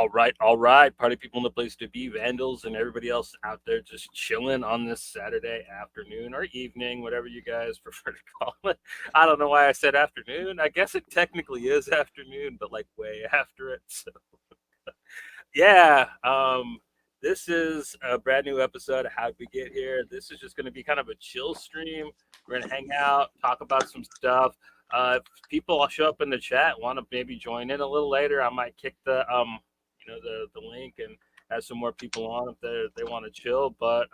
All right. Party people in the place to be, vandals, and everybody else out there just chilling on this Saturday afternoon or evening, whatever you guys prefer to call it. I don't know why I said afternoon. I guess it technically is afternoon, but like way after it. So yeah, this is a brand new episode of How'd We Get Here. This is just going to be kind of a chill stream. We're going to hang out, talk about some stuff. If people show up in the chat, want to maybe join in a little later, I might kick the link and have some more people on if they want to chill. But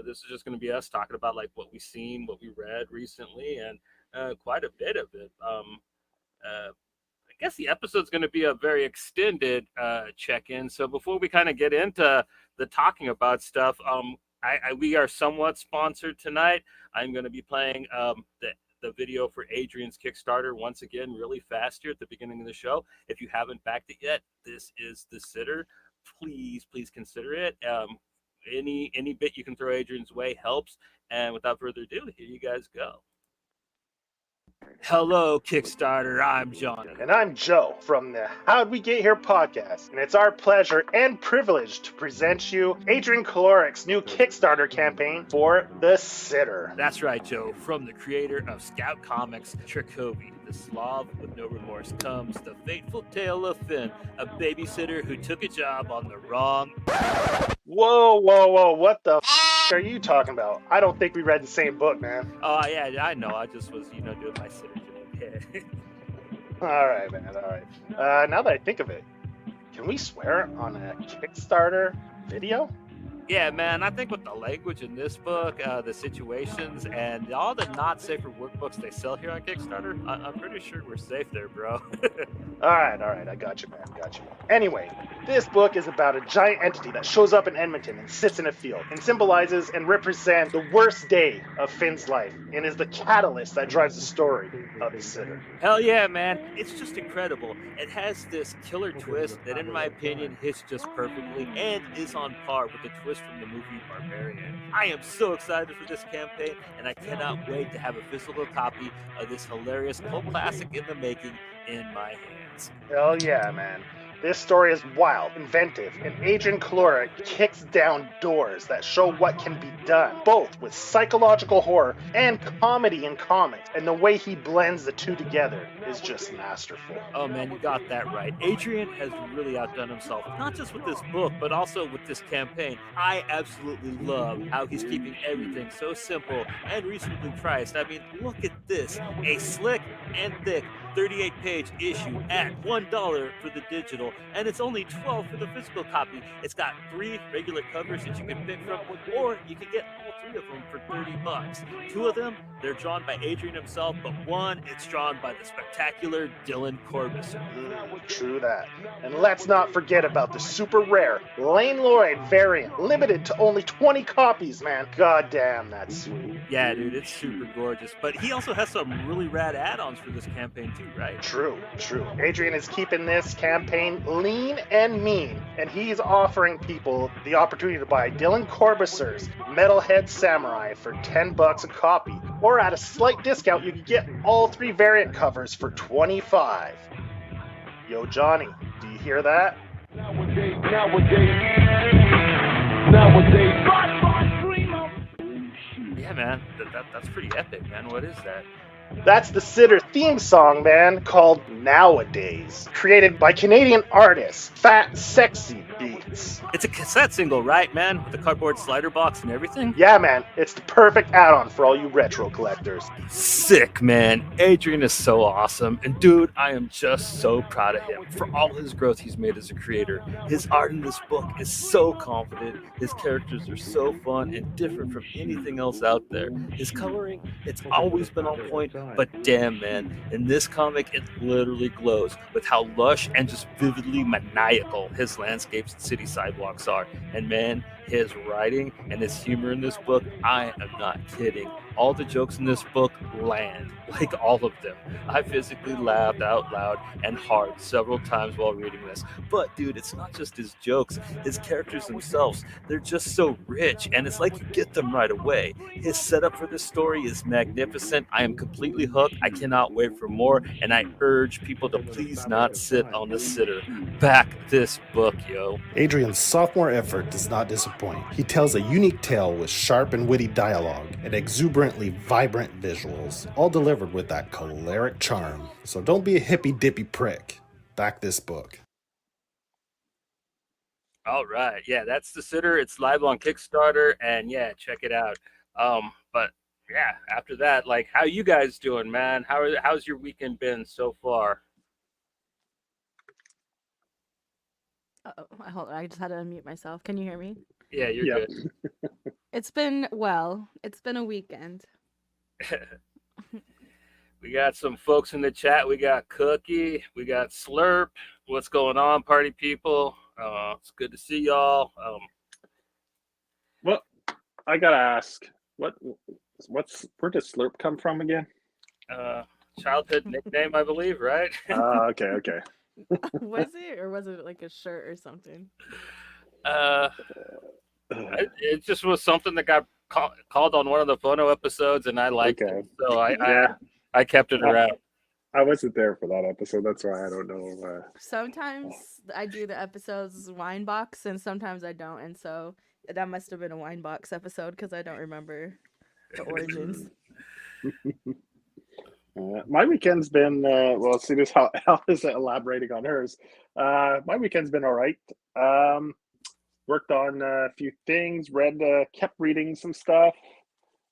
this is just going to be us talking about like what we've seen, what we read recently, and quite a bit of it. I guess the episode's going to be a very extended check-in. So before we kind of get into the talking about stuff, we are somewhat sponsored tonight. I'm going to be playing the video for Adrian's Kickstarter once again really fast here at the beginning of the show. If you haven't backed it yet, this is the sitter. Please consider it. Any bit you can throw Adrian's way helps. And without further ado, here you guys go. Hello, Kickstarter. I'm Johnny. And I'm Joe from the How'd We Get Here podcast. And it's our pleasure and privilege to present you Adrian Kaloric's new Kickstarter campaign for The Sitter. That's right, Joe. From the creator of Scout Comics, Trikovy, the Slav with no remorse, comes the fateful tale of Finn, a babysitter who took a job on the wrong... Whoa, what the are you talking about? I don't think we read the same book, man. Oh, yeah, I know. I just was, doing my sitter joke. All right, man, all right. Now that I think of it, can we swear on a Kickstarter video? Yeah, man, I think with the language in this book, the situations, and all the not safe for work books they sell here on Kickstarter, I'm pretty sure we're safe there, bro. All right, I got you, man, got you. Anyway, this book is about a giant entity that shows up in Edmonton and sits in a field and symbolizes and represents the worst day of Finn's life and is the catalyst that drives the story of The Sitter. Hell yeah, man. It's just incredible. It has this killer twist that, in my opinion, hits just perfectly and is on par with the twist from the movie Barbarian. I am so excited for this campaign, and I cannot wait to have a physical copy of this hilarious cult classic in the making in my hands. Hell yeah, man. This story is wild, inventive, and Adrian Kaloric kicks down doors that show what can be done, both with psychological horror and comedy in comics, and the way he blends the two together is just masterful. Oh man, you got that right. Adrian has really outdone himself, not just with this book, but also with this campaign. I absolutely love how he's keeping everything so simple and reasonably priced. I mean, look at this, a slick and thick 38-page issue at $1 for the digital, and it's only $12 for the physical copy. It's got 3 regular covers that you can pick from, or you can get all 3 of them for $30. 2 of them, they're drawn by Adrian himself, but one, it's drawn by the spectacular Dylan Corbis. True that. And let's not forget about the super rare Lane Lloyd variant, limited to only 20 copies, man. God damn, that's sweet. Yeah, dude, it's super gorgeous. But he also has some really rad add-ons for this campaign too, right? True. Adrian is keeping this campaign lean and mean, and he's offering people the opportunity to buy Dylan Corbisser's Metalhead Samurai for $10 a copy, or at a slight discount, you can get all 3 variant covers for $25. Yo, Johnny, do you hear that? Nowadays. Yeah, man, that's pretty epic, man. What is that? That's the Sitter theme song, man, called Nowadays, created by Canadian artist Fat Sexy Beats. It's a cassette single, right, man? With the cardboard slider box and everything? Yeah, man, it's the perfect add-on for all you retro collectors. Sick, man. Adrian is so awesome. And dude, I am just so proud of him for all his growth he's made as a creator. His art in this book is so confident. His characters are so fun and different from anything else out there. His coloring, it's always been on point. But damn, man, in this comic, it literally glows with how lush and just vividly maniacal his landscapes and city sidewalks are. And man, his writing and his humor in this book, I am not kidding. all the jokes in this book land, like all of them. I physically laughed out loud and hard several times while reading this. But dude, it's not just his jokes, his characters themselves. They're just so rich, and it's like you get them right away. His setup for this story is magnificent. I am completely hooked. I cannot wait for more, and I urge people to please not sit on the sitter. Back this book, yo. Adrian's sophomore effort does not disappoint. He tells a unique tale with sharp and witty dialogue and exuberantly vibrant visuals, all delivered with that choleric charm. So don't be a hippy-dippy prick. Back this book. All right. Yeah, that's the sitter. It's live on Kickstarter, and yeah, check it out. But yeah, after that, like, how you guys doing, man? How's your weekend been so far? Hold on, I just had to unmute myself. Can you hear me? Yeah, you're Yep. good. It's been It's been a weekend. We got some folks in the chat. We got Cookie. We got Slurp. What's going on, party people? It's good to see y'all. Well, I gotta ask, where does Slurp come from again? Childhood nickname, I believe, right? Okay. Was it, or was it like a shirt or something? It just was something that got called on one of the phono episodes, and I liked Okay. it, so Yeah. I kept it around. I wasn't there for that episode. That's why I don't know. Sometimes I do the episodes wine box, and sometimes I don't, and so that must have been a wine box episode because I don't remember the origins. My weekend's been well. See, this how is elaborating on hers. My weekend's been all right. Worked on a few things. Kept reading some stuff.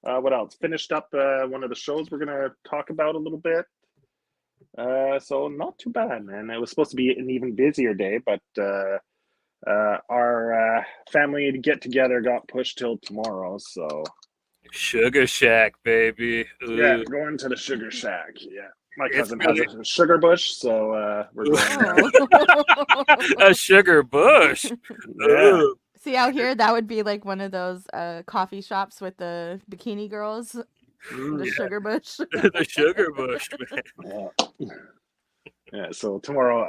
What else? Finished up one of the shows we're gonna talk about a little bit. So not too bad, man. It was supposed to be an even busier day, but our family get together got pushed till tomorrow. So Sugar Shack, baby. Ooh. yeah, going to the Sugar Shack. Yeah, my It's cousin really- has a sugar bush, so we're going. A sugar bush. Yeah. Ooh. See, out here, that would be like one of those coffee shops with the bikini girls, the Yeah. sugar bush. The sugar bush, man. Yeah. So tomorrow,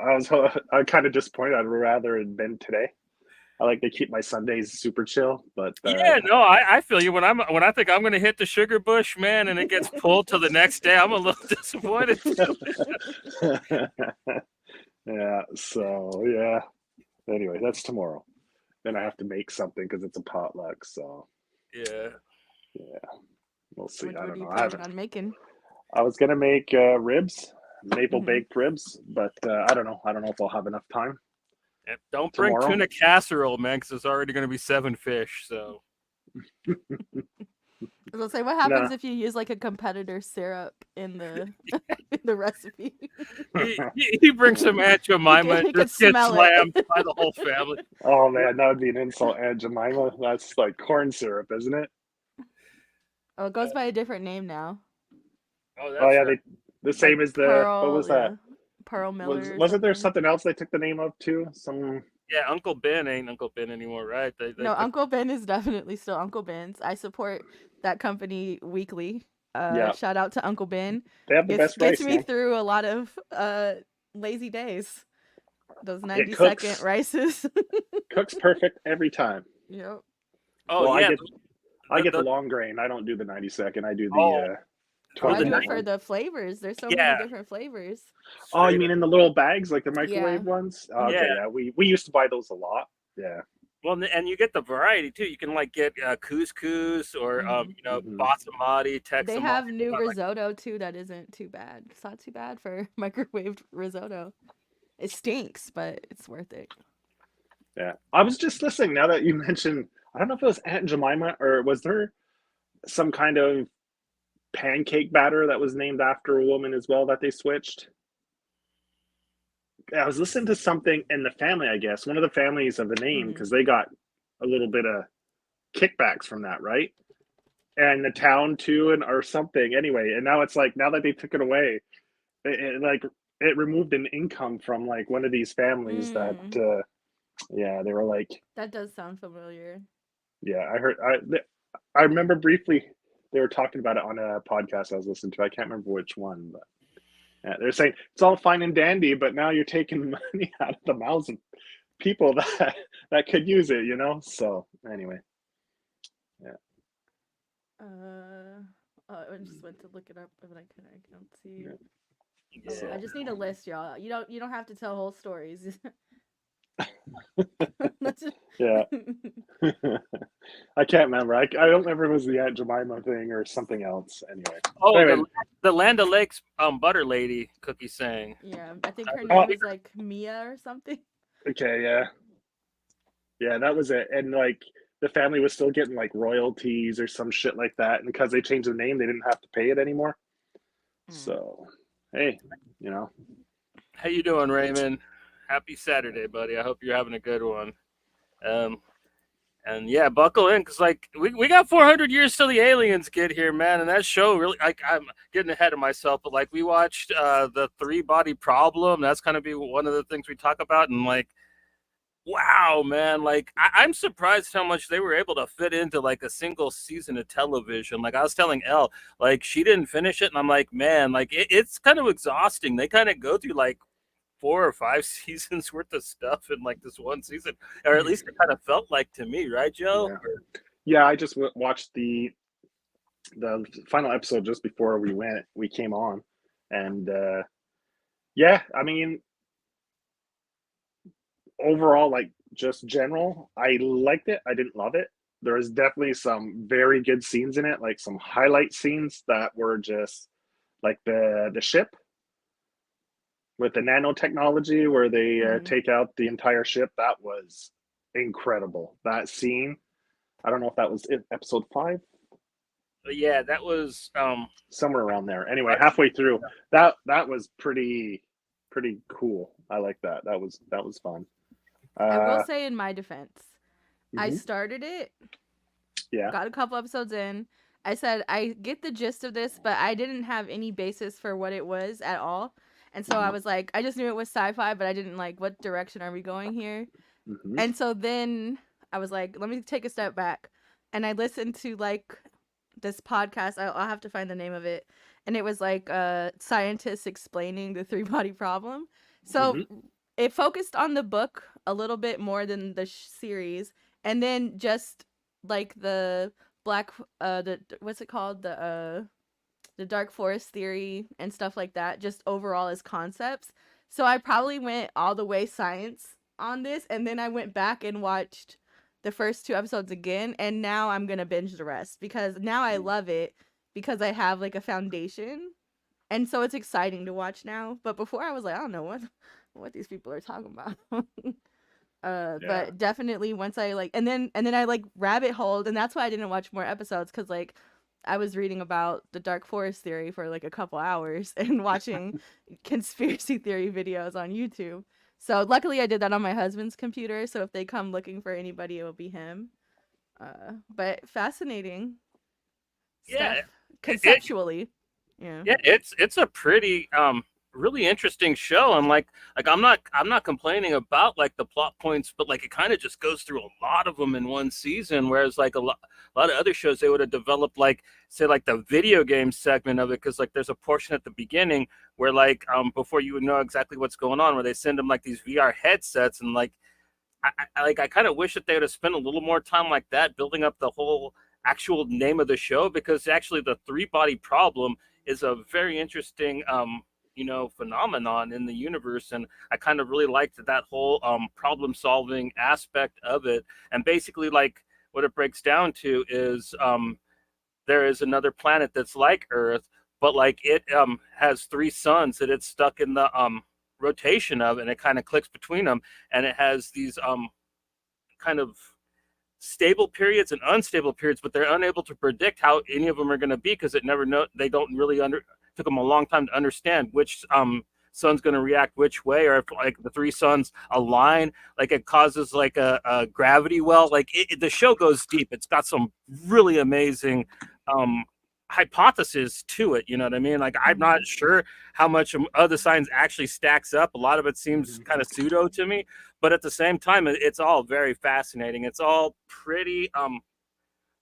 I'm kind of disappointed. I'd rather it been today. I like to keep my Sundays super chill, but Yeah, no, I feel you. When I think I'm gonna hit the sugar bush, man, and it gets pulled till the next day, I'm a little disappointed. yeah. So yeah. Anyway, that's tomorrow. Then I have to make something because it's a potluck. So Yeah. we'll see. What I are don't you know. planning on making? I was gonna make ribs, maple Mhm. baked ribs, but I don't know. I don't know if I'll have enough time. And don't bring Tomorrow? tuna casserole, man, because there's already gonna be 7 fish. So I was gonna say, what happens Nah. if you use like a competitor syrup in the in the recipe? he brings some Aunt Jemima You and can just gets smell it. slammed by the whole family. Oh man, that would be an insult, Aunt Jemima. That's like corn syrup, isn't it? Oh, it goes by a different name now. Oh, that's Oh yeah, right. the same as the Pearl, what was that? Pearl Miller. Wasn't there something else they took the name of too? Some Yeah, Uncle Ben ain't Uncle Ben anymore, right? They No, took- Uncle Ben is definitely still Uncle Ben's. I support that company weekly. Yeah. Shout out to Uncle Ben. they have the best Gets rice, me man. through a lot of lazy days. Those 90 cooks. second rices. Cooks perfect every time. Yep. Oh Well, yeah, I get the the- long grain. I don't do the 90-second. I do the Oh. Oh, I 20 do the it for the flavors. There's so Yeah. many different flavors. Oh, you straight mean up. in the little bags, like the microwave ones? Okay, Yeah. yeah. We used to buy those a lot. Yeah. Well, and you get the variety too. You can like get couscous or Mhm. Mhm. basmati, Texamati. They have new like, risotto too that isn't too bad. It's not too bad for microwaved risotto. It stinks, but it's worth it. Yeah. I was just listening now that you mentioned, I don't know if it was Aunt Jemima or was there some kind of pancake batter that was named after a woman as well that they switched? I was listening to something in the family, I guess, one of the families of the name, Mhm. because they got a little bit of kickbacks from that, right? And the town too, and or something. Anyway, and now it's like now that they took it away, it removed an income from like one of these families that yeah, they were like, That does sound familiar. yeah, I remember briefly they were talking about it on a podcast I was listening to. I can't remember which one, but yeah, they're saying it's all fine and dandy, but now you're taking money out of the mouths of people that could use it, So anyway, yeah. I just went to look it up, but I can't see. Yeah. Yeah. I just need a list, y'all. You don't have to tell whole stories. Yeah. I can't remember. I don't remember if it was the Aunt Jemima thing or something else. Anyway. Oh, Anyway. the Land O'Lakes butter lady Cookie sang. Yeah, I think her name is like Mia or something. Okay, yeah. Yeah, that was it. And like the family was still getting like royalties or some shit like that. And because they changed the name, they didn't have to pay it anymore. So, hey, How you doing, Raymond? Happy Saturday, buddy. I hope you're having a good one. And yeah, buckle in, because like we got 400 years till the aliens get here, man. And that show really, like, I'm getting ahead of myself, but like we watched the 3-body problem. That's kind of be one of the things we talk about, and like, wow, man, like I'm surprised how much they were able to fit into like a single season of television. Like I was telling Elle, like she didn't finish it, and I'm like, man, like it's kind of exhausting. They kind of go through like 4 or 5 seasons worth of stuff in like this one season, or at least it kind of felt like to me, right, Joe? Yeah, I just watched the final episode just before we came on, and yeah, I mean, overall, like just general, I liked it. I didn't love it. There was definitely some very good scenes in it, like some highlight scenes that were just like the ship with the nanotechnology where they take out the entire ship. That was incredible. That scene. I don't know if that was episode 5. But yeah, that was somewhere around there. Anyway, halfway through, that was pretty cool. I like that. That was fun. I will say, in my defense, I started it. Yeah. Got a couple episodes in. I said, I get the gist of this, but I didn't have any basis for what it was at all. And so I was like, I just knew it was sci-fi, but I didn't like, what direction are we going here? And so then I was like, let me take a step back. And I listened to like this podcast. I'll have to find the name of it. And it was like scientists explaining the 3-body problem. So it focused on the book a little bit more than the series. And then just like the what's it called? The dark forest theory and stuff like that, just overall as concepts. So I probably went all the way science on this, and then I went back and watched the first 2 episodes again, and now I'm gonna binge the rest because now I love it because I have like a foundation, and so it's exciting to watch now. But before I was like, I don't know what these people are talking about. But definitely once I like, and then I like rabbit holed, and that's why I didn't watch more episodes, because like I was reading about the dark forest theory for like a couple hours and watching conspiracy theory videos on YouTube. So luckily I did that on my husband's computer, so if they come looking for anybody, it will be him. But fascinating stuff conceptually. Yeah, it's a pretty really interesting show, and like I'm not complaining about like the plot points, but like it kind of just goes through a lot of them in one season, whereas like a lot of other shows, they would have developed like, say, like the video game segment of it, because like there's a portion at the beginning where like before you would know exactly what's going on, where they send them like these VR headsets, and like I kind of wish that they would have spent a little more time like that building up the whole actual name of the show, because actually the 3-body problem is a very interesting phenomenon in the universe, and I kind of really liked that whole problem solving aspect of it. And basically, like, what it breaks down to is there is another planet that's like Earth, but like it has 3 suns that it's stuck in the rotation of, and it kind of clicks between them, and it has these kind of stable periods and unstable periods, but they're unable to predict how any of them are going to be, because they don't really took them a long time to understand which sun's going to react which way, or if like the 3 suns align, like it causes like a gravity well. Like the show goes deep. It's got some really amazing hypothesis to it, you know what I mean? Like I'm not sure how much of the science actually stacks up. A lot of it seems kind of pseudo to me, but at the same time, it's all very fascinating. It's all pretty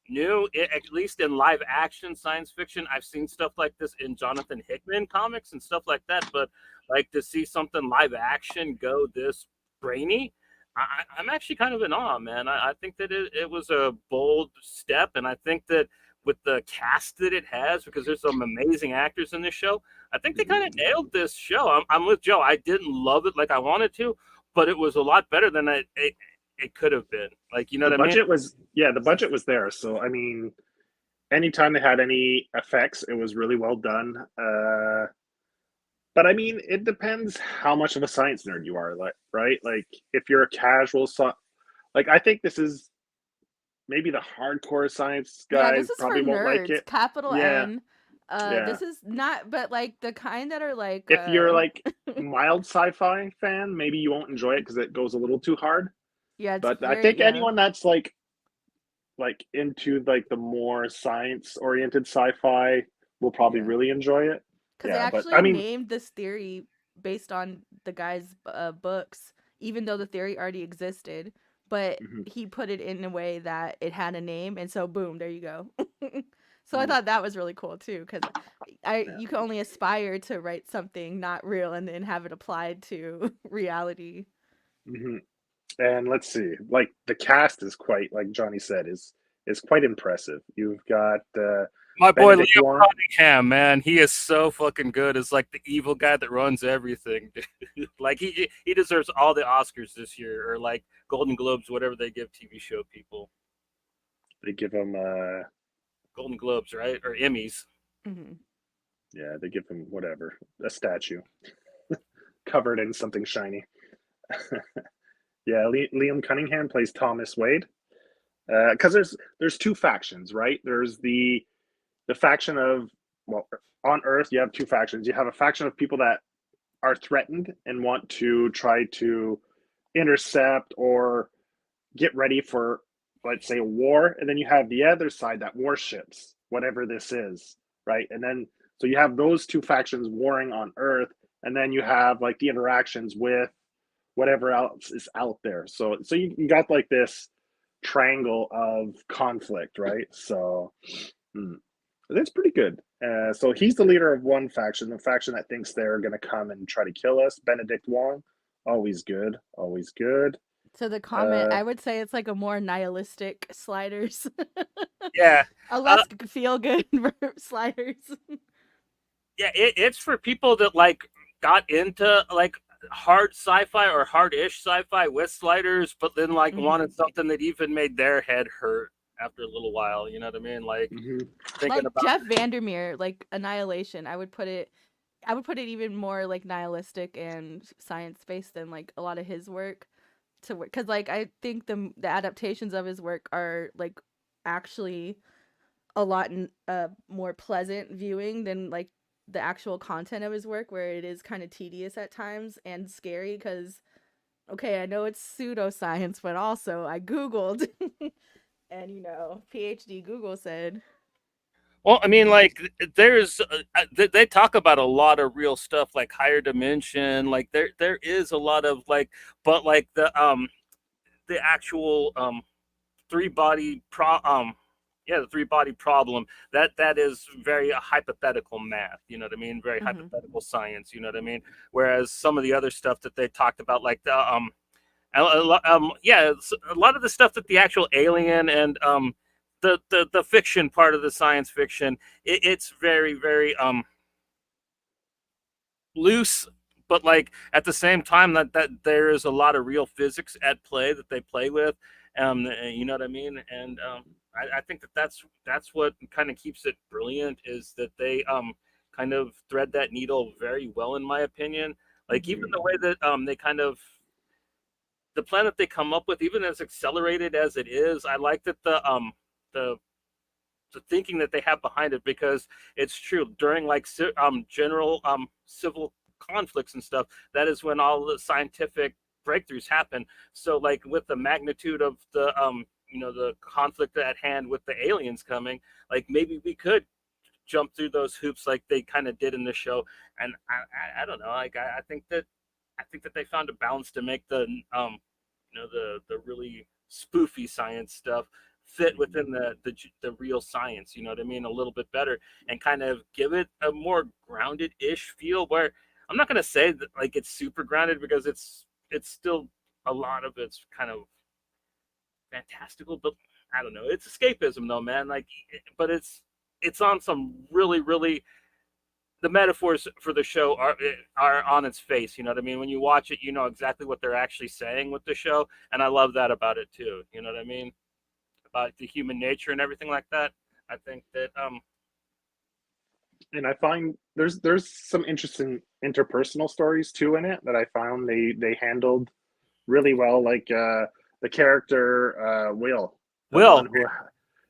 new, at least in live action science fiction. I've seen stuff like this in Jonathan Hickman comics and stuff like that, but like to see something live action go this brainy, I'm actually kind of in awe, man. I think that it was a bold step, and I think that with the cast that it has, because there's some amazing actors in this show, I think they kind of nailed this show. I'm with Joe. I didn't love it like I wanted to, but it was a lot better than it could have been. Like, you know The what I mean? budget was the budget was there. So I mean, anytime they had any effects, it was really well done. But I mean, it depends how much of a science nerd you are, like, right? Like, if you're a casual, like, I think this is maybe the hardcore science Yeah, guys this is for probably won't like nerds. it. Capital Yeah, N. yeah. This is not, but like the kind that are like, If you're like mild sci-fi fan, maybe you won't enjoy it because it goes a little too hard. yeah, it's But I very, think yeah, anyone that's like into like the more science-oriented sci-fi will probably yeah. really enjoy it. Because they Yeah, but I actually mean, named this theory based on the guy's books, even though the theory already existed. But mhm, he put it in a way that it had a name, and so boom, there you go. So I mhm, thought that was really cool too, because yeah. you can only aspire to write something not real and then have it applied to reality. Mhm. And let's see, like the cast is quite, like Johnny said, is quite impressive. You've got My boy Benedict Liam Wong. Cunningham, man, he is so fucking good as like the evil guy that runs everything. Dude. Like he deserves all the Oscars this year, or like Golden Globes, whatever they give TV show people. They give him Golden Globes, right, or Emmys. Hmm. yeah, they give him whatever, a statue covered in something shiny. Yeah, Liam Cunningham plays Thomas Wade. Because there's two factions, right? There's the faction of, well, on Earth you have two factions. You have a faction of people that are threatened and want to try to intercept or get ready for, let's say, a war, and then you have the other side that warships whatever this is, right? And then so you have those two factions warring on Earth, and then you have like the interactions with whatever else is out there. So you got like this triangle of conflict, right? So that's pretty good. So he's the leader of one faction, the faction that thinks they're going to come and try to kill us. Benedict Wong, always good, always good. So the comment, Uh, I would say it's like a more nihilistic Sliders, Yeah, a uh, less feel good Sliders. yeah, it's for people that like got into like hard sci-fi or hard-ish sci-fi with sliders, but then like Hmm. wanted something that even made their head hurt after a little while. You know what I mean? Like mhm. thinking Like about Jeff Vandermeer, like Annihilation. I would put it even more like nihilistic and science based than like a lot of his work to work, because like I think the adaptations of his work are like actually a lot more pleasant viewing than like the actual content of his work, where it is kind of tedious at times and scary because okay, I know it's pseudoscience, but also I googled and PhD Google said. well, I mean, like there's they talk about a lot of real stuff, like higher dimension. Like there is a lot of like, but like the actual three body yeah, the three body problem, that is very hypothetical math, you know what I mean, very Hmm. hypothetical science, you know what I mean, whereas some of the other stuff that they talked about, like the yeah, a lot of the stuff that the actual alien and the fiction part of the science fiction, it's very very loose, but like at the same time that there is a lot of real physics at play that they play with, you know what I mean, and I think that's what kind of keeps it brilliant, is that they kind of thread that needle very well, in my opinion. Like even Hmm. the way that they kind of the plan that they come up with, even as accelerated as it is, I like that the the thinking that they have behind it, because it's true during like general civil conflicts and stuff, that is when all the scientific breakthroughs happen. So like with the magnitude of the the conflict at hand with the aliens coming, like maybe we could jump through those hoops like they kind of did in the show. And I don't know, like I think that they found a balance to make the the really spoofy science stuff fit within the real science. You know what I mean? A little bit better, and kind of give it a more grounded-ish feel. Where I'm not gonna say that like it's super grounded because it's still a lot of it's kind of fantastical, but I don't know. It's escapism though, man. Like, but it's on some really the metaphors for the show are on its face. You know what I mean? When you watch it, you know exactly what they're actually saying with the show, and I love that about it too. You know what I mean? About the human nature and everything like that. I think that And I find there's some interesting interpersonal stories too in it that I found they handled really well. Like the character Will, the Will. one who,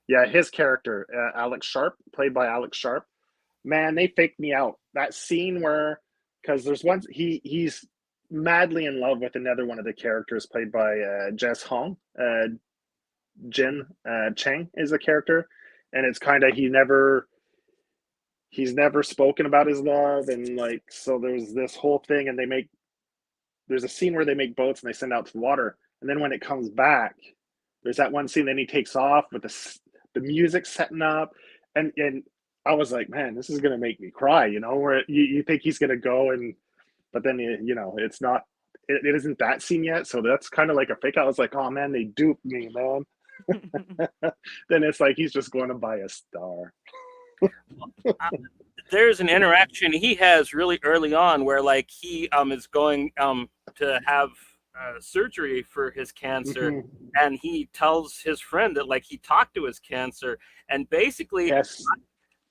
yeah, his character Alex Sharp, played by Alex Sharp. Man, they faked me out. That scene where, because there's one he's madly in love with another one of the characters played by Jess Hong. Jin Chang is a character, and it's kind of he's never spoken about his love, and like so there's this whole thing, and there's a scene where they make boats and they send out to the water, and then when it comes back, there's that one scene. Then he takes off with the music setting up, and I was like, man, this is gonna make me cry. You know, where you think he's gonna go, and but then you know it's not. It isn't that scene yet, so that's kind of like a fake out. I was like, oh man, they duped me, man. Then it's like he's just going to buy a star. There's an interaction he has really early on where like he is going to have surgery for his cancer, Mhm. and he tells his friend that like he talked to his cancer, and basically Yes.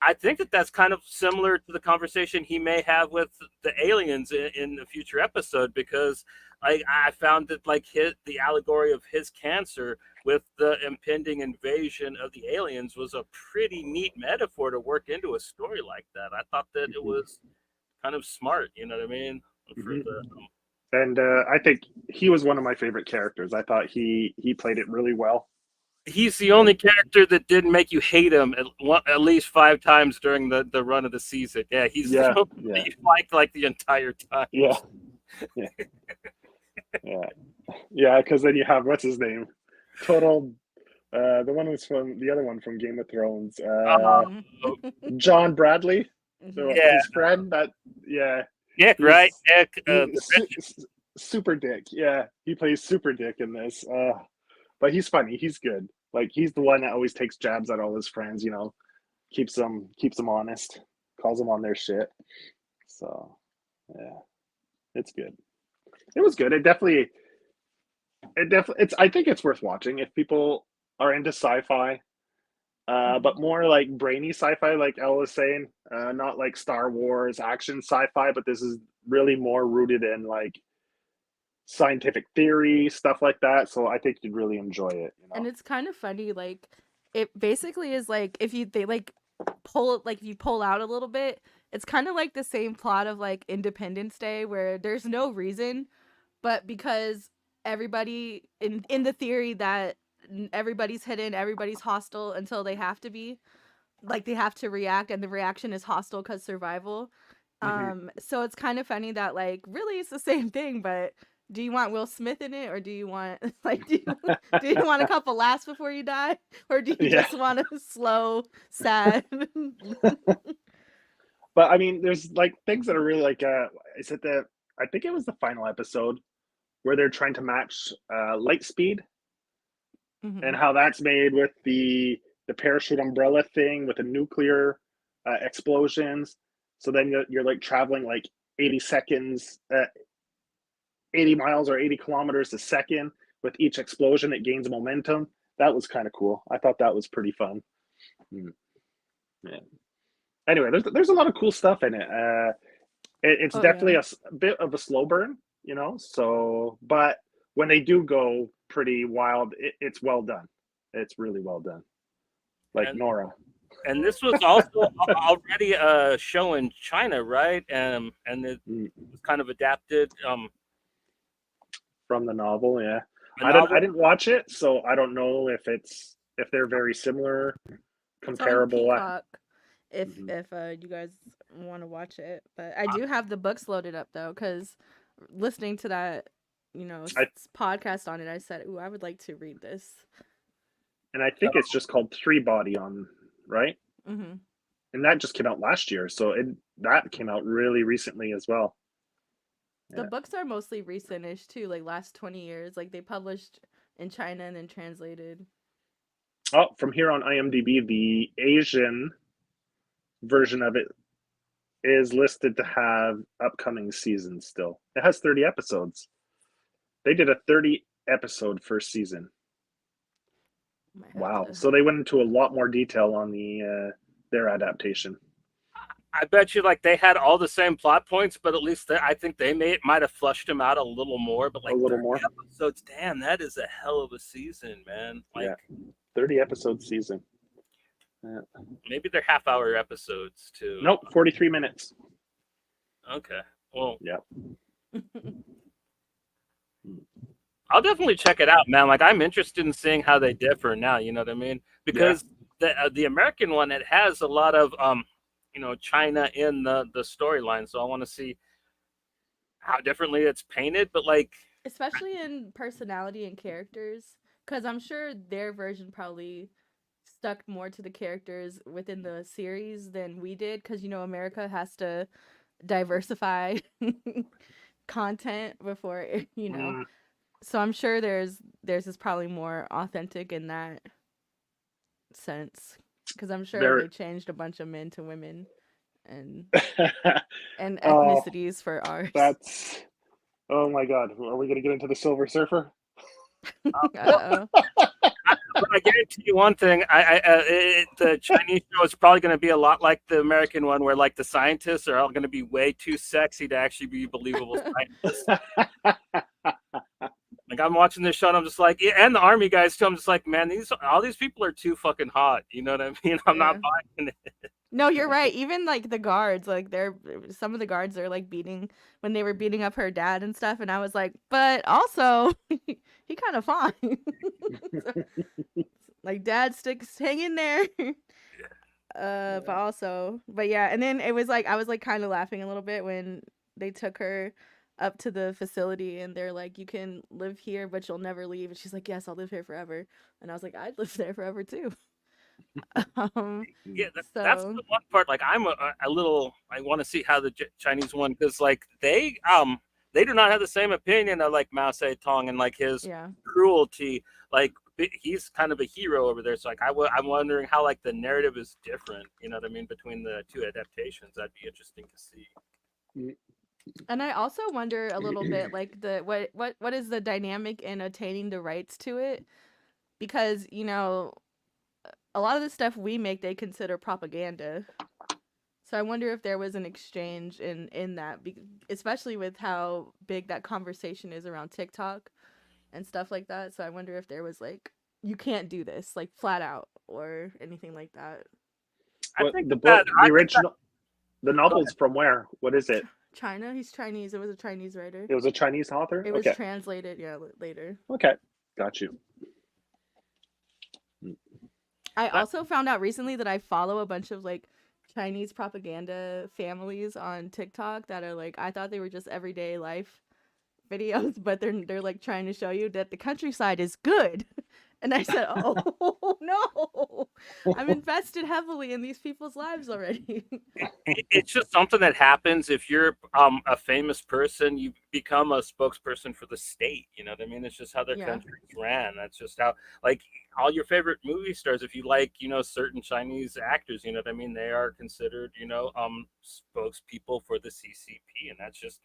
I think that that's kind of similar to the conversation he may have with the aliens in a future episode, because I found that like the allegory of his cancer with the impending invasion of the aliens was a pretty neat metaphor to work into a story like that. I thought that it was kind of smart, you know what I mean? For Mhm. the And I think he was one of my favorite characters. I thought he played it really well. he's the only And character that didn't make you hate him at least 5 times during the run of the season. Yeah, he's the yeah, only yeah, that you liked like the entire time. yeah, yeah, yeah, yeah. Because then you have what's his name, total. The one who's from the other one from Game of Thrones, Uh, Mhm. John Bradley, Mhm. yeah, his friend. That yeah, Nick, right? he's Nick, he's super dick. Yeah, he plays super dick in this. But he's funny. He's good. Like he's the one that always takes jabs at all his friends. You know, keeps them honest, calls them on their shit. So yeah, it's good. It was good. It's. I think it's worth watching if people are into sci-fi, Mhm. but more like brainy sci-fi, like Elle was saying, not like Star Wars action sci-fi. But this is really more rooted in like scientific theory stuff like that. So I think you'd really enjoy it. You And know. it's kind of funny, like it basically is like if you they like pull like if you pull out a little bit, it's kind of like the same plot of like Independence Day where there's no reason, but because everybody in the theory that everybody's hidden, everybody's hostile until they have to be, like they have to react, and the reaction is hostile because survival. Mhm. So it's kind of funny that like really it's the same thing, but do you want Will Smith in it, or do you want like do you want a couple laughs before you die, or do you Yeah. just want a slow, sad? But I mean, there's like things that are really like, is it I think it was the final episode where they're trying to match light speed and Mhm. how that's made with the parachute umbrella thing with the nuclear explosions. So then you're like traveling like 80 seconds, 80 miles or 80 kilometers a second. With each explosion, it gains momentum. That was kind of cool. I thought that was pretty fun. Mm, yeah. Anyway, there's a lot of cool stuff in it. It's Oh yeah. definitely a bit of a slow burn, you know. So, but when they do go pretty wild, it's well done. It's really well done. Like and Nora and this was also already a show in China, right? And it mm, was kind of adapted from the novel. Yeah, a I novel. didn't watch it, so I don't know if they're very similar, It's on comparable. Peacock. Mhm. If you guys want to watch it, but I do have the books loaded up though, because listening to that, I podcast on it, I said, "Ooh, I would like to read this." and I think it's just called Three Body on, right? Mm-hmm. And that just came out last year, so that came out really recently as well. The Yeah. books are mostly recentish too, like last 20 years. Like they published in China and then translated. Oh, from here on IMDb, the Asian version of it is listed to have upcoming seasons still. It has 30 episodes. They did a 30 episode first season. Might have Wow. to. So they went into a lot more detail on their adaptation. I bet you like they had all the same plot points, but at least I think they might have flushed them out a little more. But A like little 30 more. episodes, damn, that is a hell of a season, man. Like Yeah. 30 episode season. Yeah. maybe they're half-hour episodes too. Nope, 43 minutes. Okay, well, Yeah. I'll definitely check it out, man. Like I'm interested in seeing how they differ now. You know what I mean? Because the American one, it has a lot of China in the storyline, so I want to see how differently it's painted. But like, Especially in personality and characters, because I'm sure their version probably stuck more to the characters within the series than we did, because America has to diversify content before Mm, so I'm sure there's is probably more authentic in that sense, because I'm sure there. they changed a bunch of men to women and and Oh, ethnicities for ours. that's. Oh my God. Are we going to get into the Silver Surfer? Uh-oh. but I guarantee you one thing: the Chinese show is probably going to be a lot like the American one, where like the scientists are all going to be way too sexy to actually be believable scientists. Like I'm watching this show and I'm just like, yeah, and the army guys too. I'm just like, man, all these people are too fucking hot. You know what I mean? I'm not Yeah. buying it. No, you're right. Even like the guards, like some of the guards are like when they were beating up her dad and stuff, and I was like, but also he kind of fine. So, like dad sticks hang in there. But yeah, and then it was like I was like kind of laughing a little bit when they took her up to the facility and they're like, you can live here but you'll never leave, and she's like, yes, I'll live here forever. And I was like, I'd live there forever too. um Yeah, that's so the one part. Like I'm a little. I want to see how the Chinese one, because like they do not have the same opinion of like Mao Zedong and like his yeah. cruelty. Like he's kind of a hero over there. So like I'm wondering how like the narrative is different. You know what I mean, between the two adaptations. That'd be interesting to see. And I also wonder a little bit like what is the dynamic in attaining the rights to it, because a lot of the stuff we make they consider propaganda. So I wonder if there was an exchange in that, especially with how big that conversation is around TikTok and stuff like that. So I wonder if there was like, you can't do this, like flat out, or anything like that. I think the book, the original, the Go novel's from where? What is it? China. He's Chinese. It was a Chinese writer. It was a Chinese author? It was Okay. translated, yeah, later. Okay. Got you. I also found out recently that I follow a bunch of like Chinese propaganda families on TikTok that are like, I thought they were just everyday life videos, but they're like trying to show you that the countryside is good. And I said, oh no, I'm invested heavily in these people's lives already. It's just something that happens if you're a famous person. You become a spokesperson for the state. You know what I mean? It's just how their countries ran. That's just how, like, all your favorite movie stars, if you like, certain Chinese actors, you know what I mean, they are considered, spokespeople for the CCP, and that's just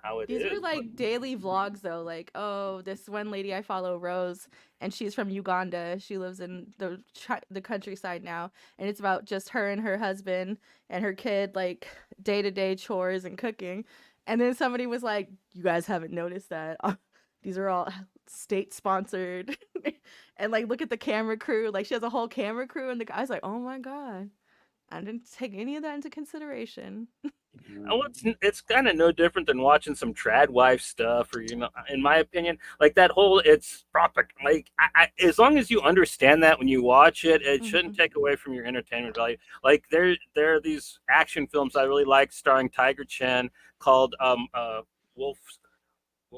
how it is. These are like daily vlogs though, like, oh, this one lady I follow, Rose, and she's from Uganda. She lives in the countryside now, and it's about just her and her husband and her kid, like day-to-day chores and cooking. And then somebody was like, you guys haven't noticed that these are all state sponsored. And like, look at the camera crew, like she has a whole camera crew, and the guy's like, oh my god, I didn't take any of that into consideration. Oh, it's kind of no different than watching some trad wife stuff, or in my opinion, like that whole it's proper. Like as long as you understand that when you watch it, it shouldn't take away from your entertainment value. Like there are these action films I really like starring Tiger Chen called Wolf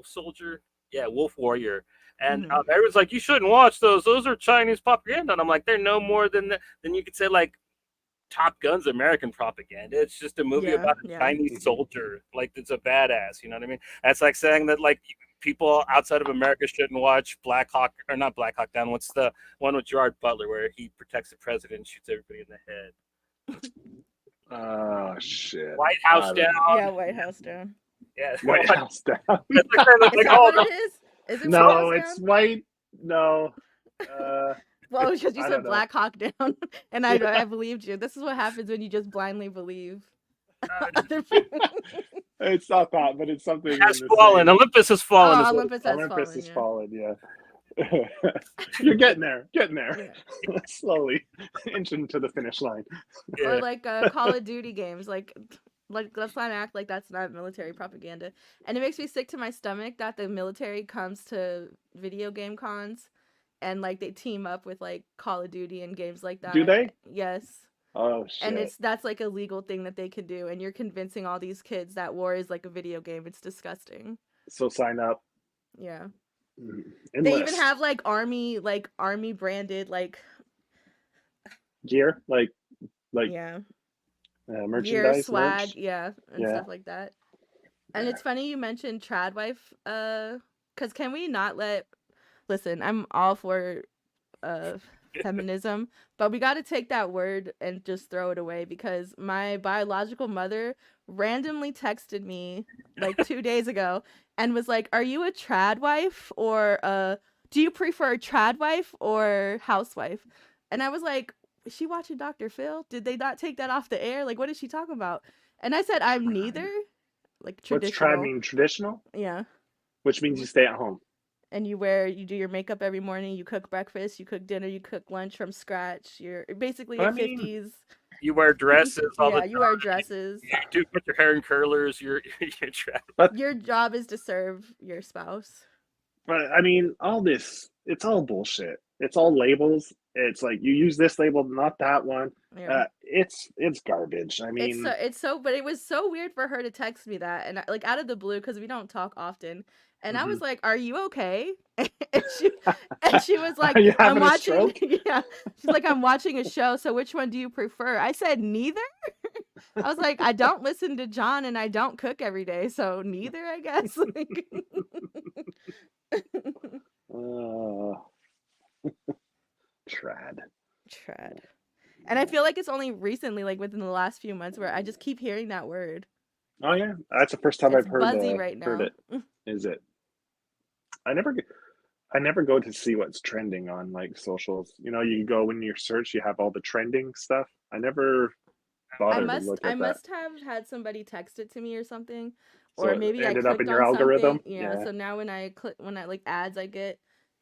Soldier, yeah, Wolf Warrior. And Mhm. everyone's like, you shouldn't watch those. Those are Chinese propaganda. And I'm like, they're no more than you could say like Top Gun's American propaganda. It's just a movie Yeah, about a yeah. Chinese soldier, like it's a badass. You know what I mean? That's like saying that like people outside of America shouldn't watch Black Hawk or not Black Hawk Down. What's the one with Gerard Butler where he protects the president and shoots everybody in the head? Oh shit! White I House don't know. Down. Yeah, White House Down. Yeah, White House down. it's like saying Is like that oh what no, it is? Is it White No, House it's Down? white. No. Uh, Well, because you I said don't know. Black Hawk Down, and I believed you. This is what happens when you just blindly believe other people. It's not that, but it's something has in the fallen. same. Olympus has fallen. Oh, Is what Olympus has Olympus fallen. has Yeah, fallen. Yeah. You're getting there. Getting there. yeah. Slowly inching to the finish line. Or yeah. like Call of Duty games, like let's not act like that's not military propaganda. And it makes me sick to my stomach that the military comes to video game cons and like they team up with like Call of Duty and games like Do that. they? Yes. Oh And shit. that's like a legal thing that they can do, and you're convincing all these kids that war is like a video game. It's disgusting. So sign up. Yeah. They even Enlist. have like army branded like Gear, like yeah, gear, merchandise, swag, merch. yeah, and Yeah. stuff like that. And Yeah. it's funny you mentioned trad wife, cuz can we not let listen, I'm all for uh feminism, but we got to take that word and just throw it away because my biological mother randomly texted me like 2 days ago and was like, "Are you a trad wife or do you prefer trad wife or housewife?" And I was like, "Is she watching Dr. Phil? Did they not take that off the air? Like what is she talking about?" And I said, "I'm neither." Like What's trad traditional. mean? Traditional, Yeah. which means you stay at home. And you do your makeup every morning, you cook breakfast, you cook dinner, you cook lunch from scratch. You're basically But a I mean, 50s. You wear dresses all the Yeah, you wear time. dresses. You do put your hair in curlers. You're trapped. but Your job is to serve your spouse. I mean, all this, it's all bullshit. It's all labels. It's like you use this label, not that one. Yeah. It's garbage. I mean, But it was so weird for her to text me that and like out of the blue because we don't talk often. And I mhm. was like, "Are you okay?" and she and she was Are like, you "I'm having a watching." stroke? Yeah, she's like, "I'm watching a show. So which one do you prefer?" I said, "Neither." I was like, "I don't listen to John and I don't cook every day, so neither, I guess." Like, Uh, trad. trad. And I feel like it's only recently, like within the last few months, where I just keep hearing that word. Oh yeah, that's the first time It's I've buzzy right heard now. it. Is it? I never I never go to see what's trending on like socials. You know, you go in your search, you have all the trending stuff. I never bother to look I at that. must have had somebody text it to me or something, So or it maybe I ended up in clicked your on algorithm. something. Yeah, Yeah. so now when I like ads I get,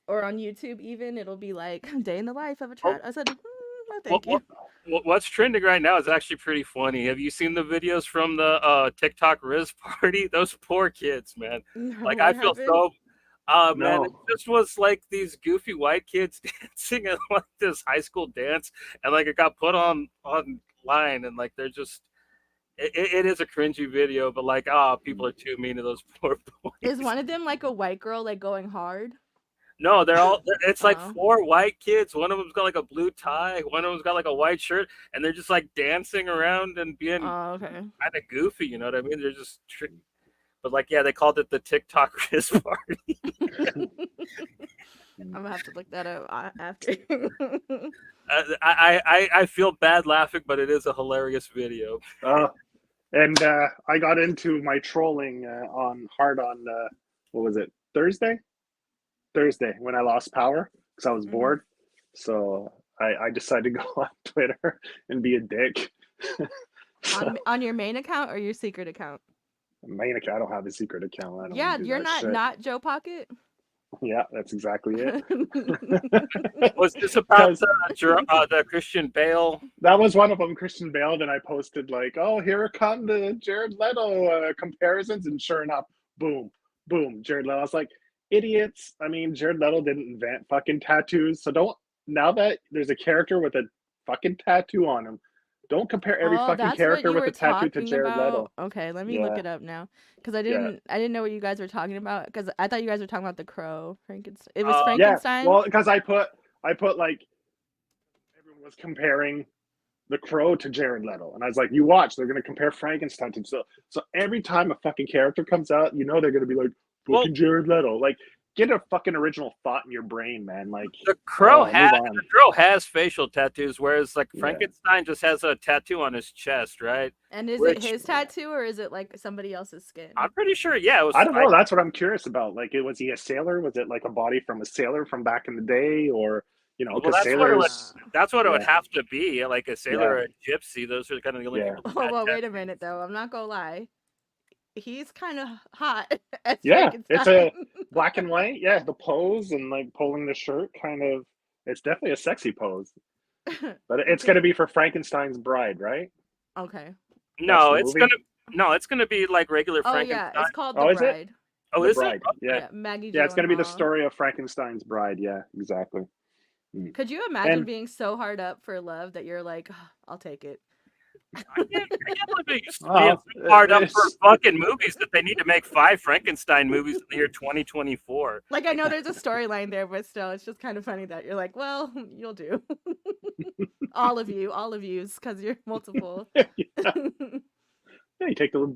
or on YouTube even, it'll be like day in the life of a Well, trad. I said, no, what, thank you. what, what's trending right now is actually pretty funny. Have you seen the videos from the TikTok Riz party? Those poor kids, man. No, Like I what feel happened? so. Man, it No. just was like these goofy white kids dancing at like this high school dance, and like it got put on online, and like they're just. It is a cringy video, but like, people are too mean to those poor Is boys. one of them like a white girl like going hard? No, they're all. It's like Oh, four white kids. One of them's got like a blue tie. One of them's got like a white shirt, and they're just like dancing around and being oh, okay. kind of goofy. You know what I mean? They're just. But like, yeah, they called it the TikTok Riz party. I'm gonna have to look that up after. I feel bad laughing, but it is a hilarious video. Uh, and I got into my trolling on hard on what was it, Thursday? Thursday when I lost power because I was Mhm. bored. So I decided to go on Twitter and be a dick. So On your main account or your secret account? main account, I don't have a secret account. I don't Yeah, do you're that shit. not Joe Pocket. Yeah, that's exactly it. Was this about Because the Christian Bale? that was one of them, Christian Bale. Then I posted like, "Oh, here come the Jared Leto comparisons," and sure enough, boom, boom, Jared Leto. I was like, idiots. I mean, Jared Leto didn't invent fucking tattoos, so don't. Now that there's a character with a fucking tattoo on him, Don't compare every Oh, fucking that's what character you with were a tattoo to talking Jared Leto. about. Okay, let me look Yeah, it up now because yeah, I didn't know what you guys were talking about because I thought you guys were talking about the Crow Frankenstein. It was yeah. Frankenstein. Well, because I put like everyone was comparing the Crow to Jared Leto, and I was like, you watch, they're gonna compare Frankenstein to so every time a fucking character comes out, you know they're gonna be like Well, fucking Jared Leto. Like, get a fucking original thought in your brain, man. Like, the Crow move on. facial tattoos, whereas like Yeah. Frankenstein just has a tattoo on his chest, right? And is it Which his tattoo or is it like somebody else's skin? I'm pretty sure, yeah, it was. I don't know. That's what I'm curious about. Like, was he a sailor? Was it like a body from a sailor from back in the day, or Well, because that's what it would. sailors? That's what it would Yeah, have to be, like a sailor yeah, or a gypsy. Those are kind of the only yeah, people. That Oh had well, wait a tattoos. minute though. I'm not gonna lie. He's kind of hot as yeah. It's Frankenstein. a black and white. Yeah, the pose and like pulling the shirt, kind of. It's definitely a sexy pose. But it's Okay. gonna be for Frankenstein's Bride, right? Okay. That's No, the it's movie. gonna be like regular Oh Frankenstein. yeah, it's called The Oh, is it Bride. Oh, the is it? Bride? Yeah, Yeah, Maggie yeah. It's gonna be the Gyllenhaal. story of Frankenstein's Bride. Yeah, exactly. Mm. Could you imagine And being so hard up for love that you're like, "Ugh, I'll take it." I can't believe they used to be oh, so hard up for it's fucking movies that they need to make 5 Frankenstein movies in the year 2024. Like I know there's a storyline there, but still, it's just kind of funny that you're like, well, you'll do. all of yous, because you're multiple. yeah, you take the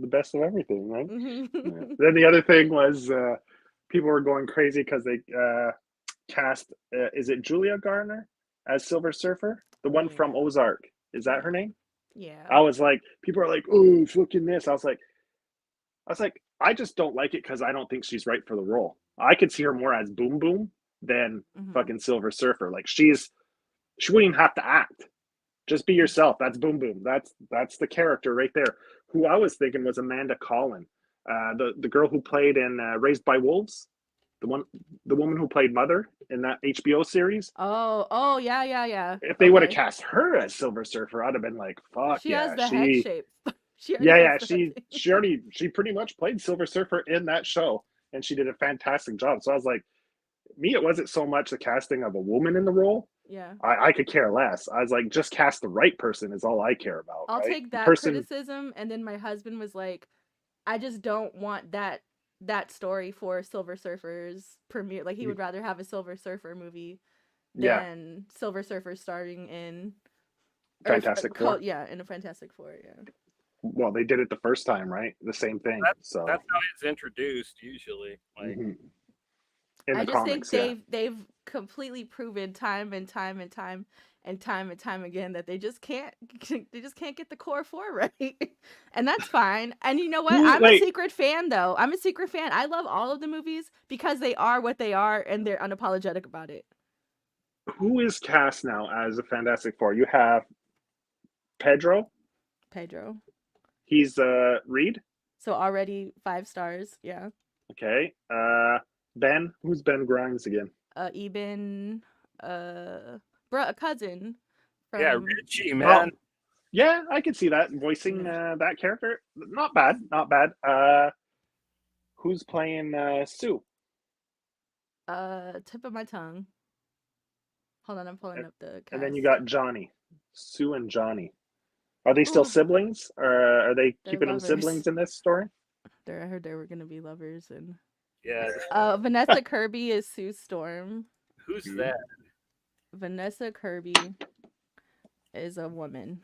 best of everything, right? Yeah. Then the other thing was people were going crazy because they cast is it Julia Garner as Silver Surfer, the one from Yeah, Ozark? Is that her name? yeah. I was like, people are like, oh, fucking this. I was like, I just don't like it because I don't think she's right for the role. I could see her more as Boom Boom than Mm-hmm. fucking Silver Surfer. Like she wouldn't even have to act. Just be yourself. That's Boom Boom. That's the character right there. Who I was thinking was Amanda Collin, the girl who played in Raised by Wolves, the woman who played Mother in that HBO series. Oh, yeah. If they would have Okay. cast her as Silver Surfer, I'd have been like, fuck She has yeah, the head she shape. She already yeah, has yeah, the head shape. she pretty much played Silver Surfer in that show, and she did a fantastic job. So I was like, me, it wasn't so much the casting of a woman in the role. Yeah. I could care less. I was like, just cast the right person is all I care about, I'll right? take The that person, criticism, and then my husband was like, I just don't want that story for Silver Surfer's premiere. Like he would rather have a Silver Surfer movie yeah, than Silver Surfer starring in Fantastic Four. yeah, in a Fantastic Four, yeah. Well, they did it the first time, right? The same thing. So That's how it's introduced usually. Like mhm. In I the just think comics, yeah, they've completely proven time and time again that they just can't get the core four right. And that's fine. And you know what? Who? I'm a Wait, secret fan though. I'm a secret fan. I love all of the movies because they are what they are and they're unapologetic about it. who is cast now as a Fantastic Four? You have Pedro. Pedro. He's Reed. So already 5 stars. Yeah. Okay. Ben. Who's Ben Grimes again? Eben a cousin yeah, from Richie, Oh, man. yeah, I could see that voicing that character. Not bad, not bad. Who's playing Sue? tip of my tongue. Hold on, I'm pulling up the cast. And then you got Johnny, Sue and Johnny. Are they still Ooh, siblings, or are they they're keeping them lovers. siblings in this story? I heard they were gonna be lovers and Yeah, Vanessa Kirby is Sue Storm. who's that? Vanessa Kirby is a woman.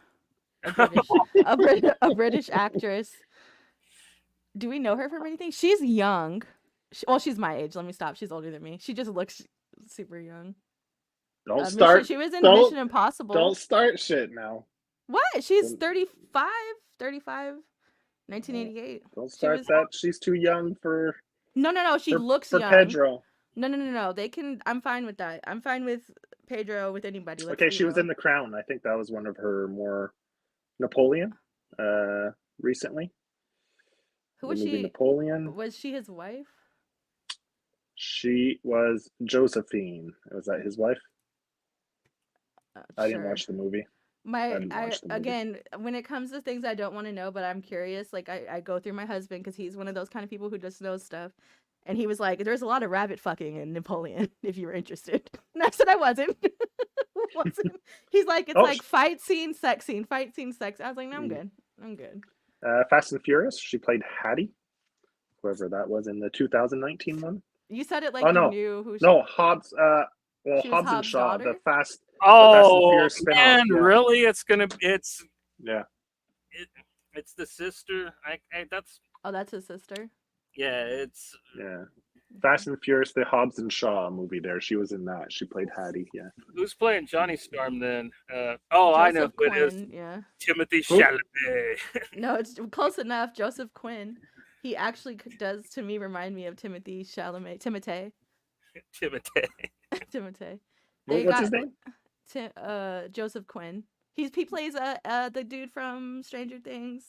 A British actress. Do we know her from anything? She's young. Well, she's my age. Let me stop. She's older than me. She just looks super young. Don't start. She was in don't Mission Impossible. don't start shit now. What? She's Don't- 35, 1988. Don't She start was that. She's too young for No. She looks for young. Pedro. No. They can. I'm fine with that. I'm fine with Pedro with anybody. Okay, she was in The Crown. I think that was one of her more Napoleon. Recently. Who was The movie she? Napoleon. Was she his wife? She was Josephine. Was that his wife? I didn't Sure. watch the movie. Again, when it comes to things I don't want to know, but I'm curious, like I go through my husband because he's one of those kind of people who just knows stuff. And he was like, there's a lot of rabbit fucking in Napoleon, if you were interested. And I said I wasn't. wasn't. He's like, it's Oh, like fight scene, sex scene, fight scene, sex. I was like, no, I'm Mm. good. I'm good. Fast and Furious. She played Hattie, whoever that was in the 2019 one. You said it like Oh you no, knew who no Hobbs. she was Hobbs and Hobbs' Shaw, daughter. the Fast and Oh Furious spinoff. man, Yeah, really? yeah. It's the sister. That's Oh, that's his sister. yeah. It's Yeah. Fast and Furious, the Hobbs and Shaw movie there. She was in that. She played Hattie. Yeah. who's playing Johnny Storm then? I know Joseph who it is. Quinn. Yeah. Timothy Who? Chalamet. No, it's close enough. Joseph Quinn. He actually does to me remind me of Timothy Chalamet. Timotei. Timothy. Timotei. What's his name? Joseph Quinn. He plays the dude from Stranger Things.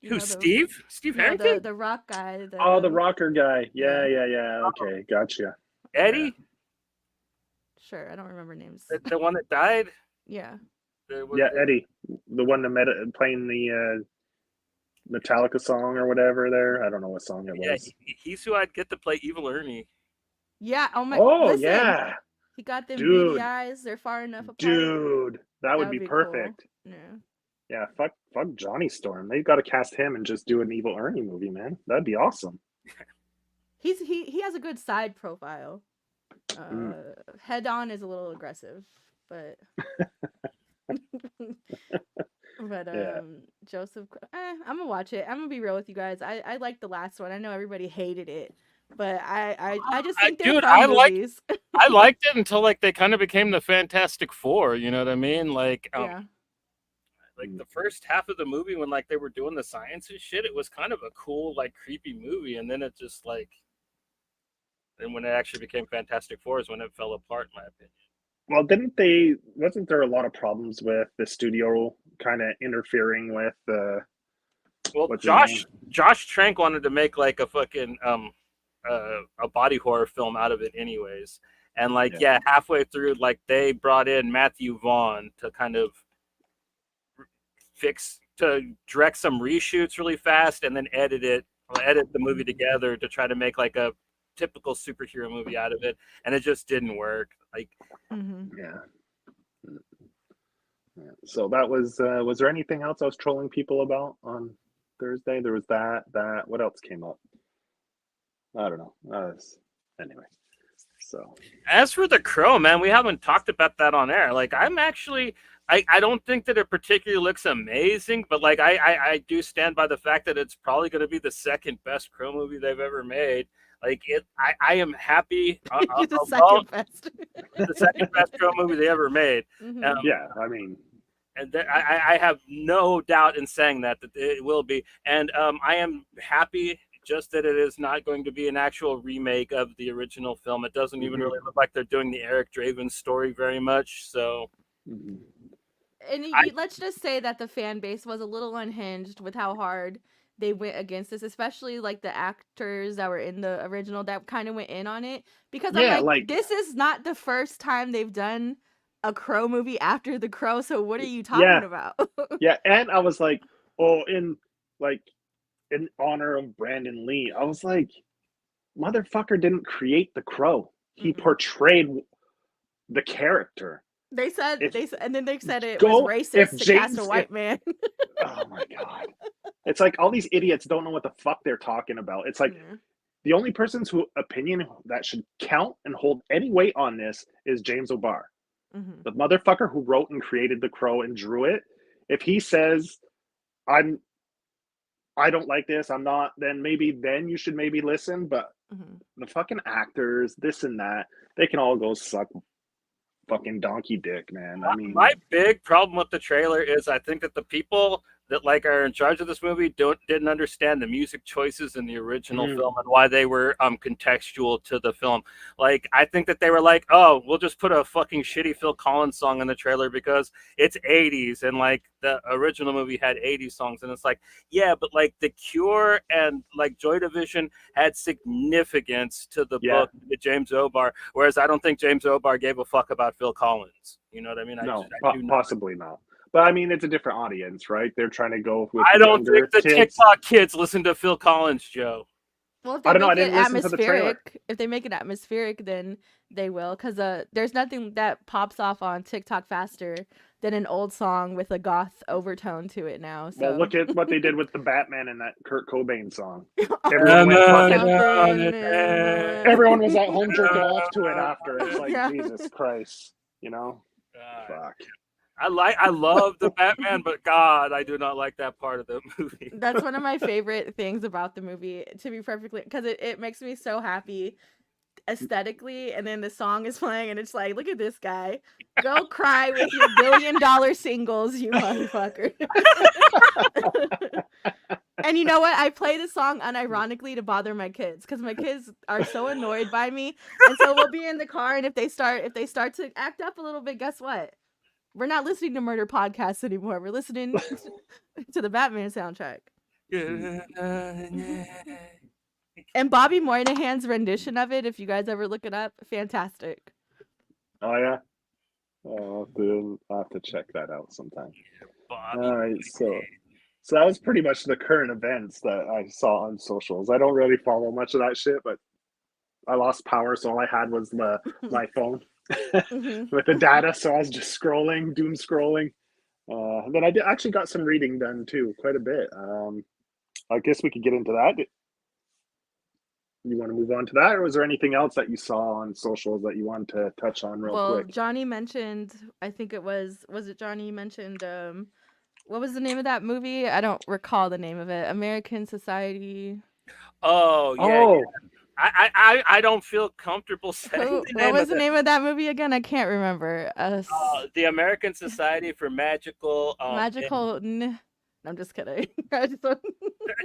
You Who? know, Steve? Steve No, Harrington? the rock guy. Oh, the rocker guy. Yeah. Yeah. Okay, gotcha. Eddie? Sure, I don't remember names. The one that died? Yeah. Yeah, Eddie, the one that playing the Metallica song or whatever. There, I don't know what song it Yeah, was. he's who I'd get to play Evil Ernie. Yeah. Oh my. Oh Listen, yeah, he got them Dude. beady eyes. They're far enough apart. dude, that would be cool. perfect. Yeah. Yeah, fuck Johnny Storm. They've got to cast him and just do an Evil Ernie movie, man. That'd be awesome. He has a good side profile. Mm. Head on is a little aggressive, but Yeah. Joseph. I'm gonna watch it. I'm gonna be real with you guys. I liked the last one. I know everybody hated it, but I just think they're fun movies. I liked it until like they kind of became the Fantastic Four. You know what I mean? Like Yeah. like the first half of the movie when like they were doing the science and shit, it was kind of a cool like creepy movie, and then it just like, and when it actually became Fantastic Four is when it fell apart, in my opinion. Well, wasn't there a lot of problems with the studio kind of interfering with Well, what's his name? Josh Trank wanted to make like a fucking a body horror film out of it anyways, and like halfway through, like they brought in Matthew Vaughn to kind of direct some reshoots really fast and then edit the movie together to try to make like a typical superhero movie out of it, and it just didn't work. Like Yeah. So that was there anything else I was trolling people about on Thursday? There was that what else came up? I don't know. Anyway. So as for The Crow, man, we haven't talked about that on air. Like I don't think that it particularly looks amazing, but like I do stand by the fact that it's probably going to be the second best Crow movie they've ever made. Like I am happy. The second best. The second best Crow movie they ever made. yeah, I mean, and I have no doubt in saying that it will be, and I am happy just that it is not going to be an actual remake of the original film. It doesn't even really look like they're doing the Eric Draven story very much. So. And let's just say that the fan base was a little unhinged with how hard they went against this, especially like the actors that were in the original that kind of went in on it. Because I'm like, this is not the first time they've done a Crow movie after The Crow, so what are you talking about? Yeah, and I was like, oh, in honor of Brandon Lee, I was like, motherfucker didn't create The Crow. He portrayed the character. They said, and then they said it was racist to cast a white man. Oh my god! It's like all these idiots don't know what the fuck they're talking about. It's like the only person's opinion that should count and hold any weight on this is James O'Barr, the motherfucker who wrote and created The Crow and drew it. If he says, I don't like this, I'm not, then you should maybe listen. But the fucking actors, this and that, they can all go suck fucking donkey dick, man. I mean, my big problem with the trailer is I think that the people that like are in charge of this movie didn't understand the music choices in the original film and why they were contextual to the film. Like I think that they were like, oh, we'll just put a fucking shitty Phil Collins song in the trailer because it's 80s and like the original movie had 80s songs, and it's like, yeah, but like The Cure and like Joy Division had significance to the book to James O'Barr, whereas I don't think James O'Barr gave a fuck about Phil Collins. You know what I mean? No, possibly not. But I mean, it's a different audience, right? They're trying to go with. I don't think the TikTok kids listen to Phil Collins, Joe. Well, if they make it atmospheric, then They will, because there's nothing that pops off on TikTok faster than an old song with a goth overtone to it now. Well, So look at what they did with the Batman and that Kurt Cobain song. Oh, Everyone went fucking. something in the Everyone was at home jerking off to it after. It's like, Yeah. Jesus Christ, God. Fuck. I love the Batman, but God, I do not like that part of the movie. That's one of my favorite things about the movie, to be perfectly, because it makes me so happy aesthetically, and then the song is playing and it's like, look at this guy, go cry with your $1 billion singles, you motherfucker. And you know what, I play the song unironically to bother my kids, because my kids are so annoyed by me, and so we'll be in the car, and if they start to act up a little bit, guess what, we're not listening to murder podcasts anymore, we're listening to the Batman soundtrack. And Bobby Moynihan's rendition of it, if you guys ever look it up, fantastic. Oh yeah. I'll have to check that out sometime. Bobby. All right, so that was pretty much the current events that I saw on socials. I don't really follow much of that shit, but I lost power, so all I had was my phone with the data. So I was just scrolling, doom scrolling. And then I actually got some reading done too, quite a bit. I guess we could get into that. You want to move on to that, or was there anything else that you saw on socials that you wanted to touch on real quick? Johnny mentioned, I think it was it Johnny, you mentioned, what was the name of that movie? I don't recall the name of it. American Society. Oh yeah. Oh. Yeah. I don't feel comfortable saying What was the name of that movie again? I can't remember. The American Society for Magical. I'm just kidding.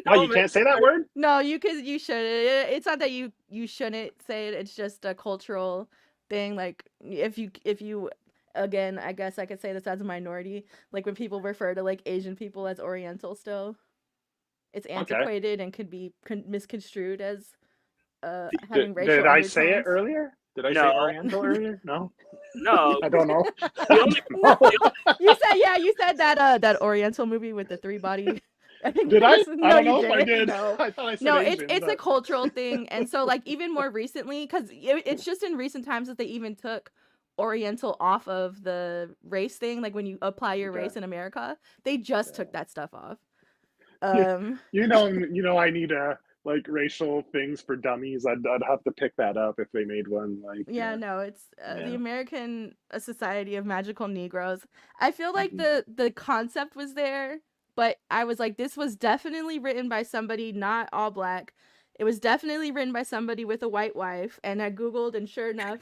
Oh, you can't say that word? No, you shouldn't. It's not that you shouldn't say it. It's just a cultural thing. Like if you again, I guess I could say this as a minority. Like when people refer to like Asian people as Oriental, still, it's antiquated and could be misconstrued as having racial. Did I say it earlier? Did I say Oriental earlier? No. No, I don't know. You said that Oriental movie with the 3 body. Did I? No, I don't you know if I didn't. did. No, I thought I said Asian, it's a cultural thing, and so like even more recently, because it's just in recent times that they even took Oriental off of the race thing. Like when you apply your race in America, they just took that stuff off. You know, I need like racial things for dummies. I'd have to pick that up if they made one. Like no, it's the American Society of Magical Negroes. I feel like the concept was there, but I was like, this was definitely written by somebody not all black. It was definitely written by somebody with a white wife, and I googled, and sure enough.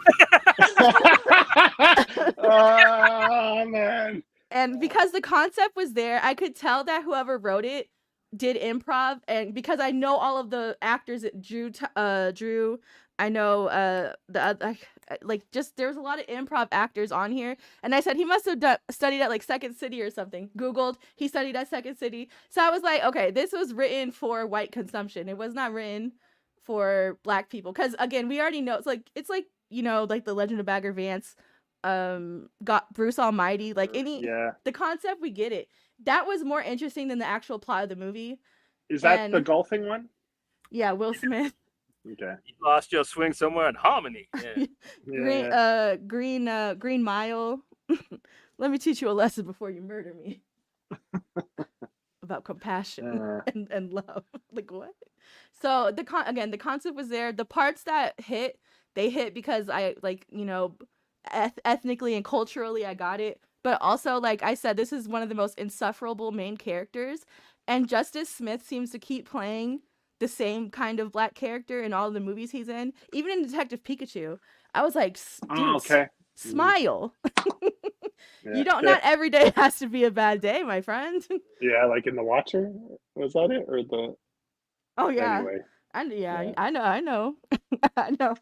Oh man! And because the concept was there, I could tell that whoever wrote it did improv, and because I know all of the actors that Drew, I know the like, just there's a lot of improv actors on here, and I said he must have studied at like Second City or something. Googled, he studied at Second City, so I was like, okay, this was written for white consumption. It was not written for black people, because again, we already know it's like you know, like the Legend of Bagger Vance, got Bruce Almighty, like the concept, we get it. That was more interesting than the actual plot of the movie. Is that the golfing one? Yeah, Will Smith. Okay. You lost your swing somewhere in Harmony. Yeah. Green Mile. Let me teach you a lesson before you murder me. About compassion and love. Like what? So the concept was there. The parts that hit, they hit because I like, you know, ethnically and culturally I got it. But also, like I said, this is one of the most insufferable main characters, and Justice Smith seems to keep playing the same kind of black character in all of the movies he's in. Even in Detective Pikachu, I was like, dude, smile. You don't. Not every day has to be a bad day, my friend. Yeah, like in The Watcher, was that it, or the? Oh yeah. Anyway. I know. I know.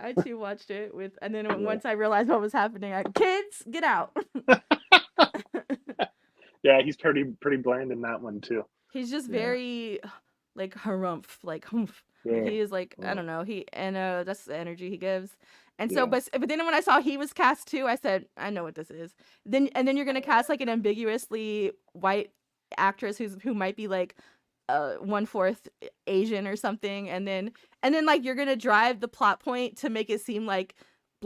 I too watched it and then once I realized what was happening, kids, get out. Yeah, he's pretty bland in that one too. He's just very like harumph, like humph. Yeah. He is like, I don't know. That's the energy he gives. And so, but then when I saw he was cast too, I said, I know what this is. Then you're gonna cast like an ambiguously white actress who might be like 1/4 Asian or something, and then like you're gonna drive the plot point to make it seem like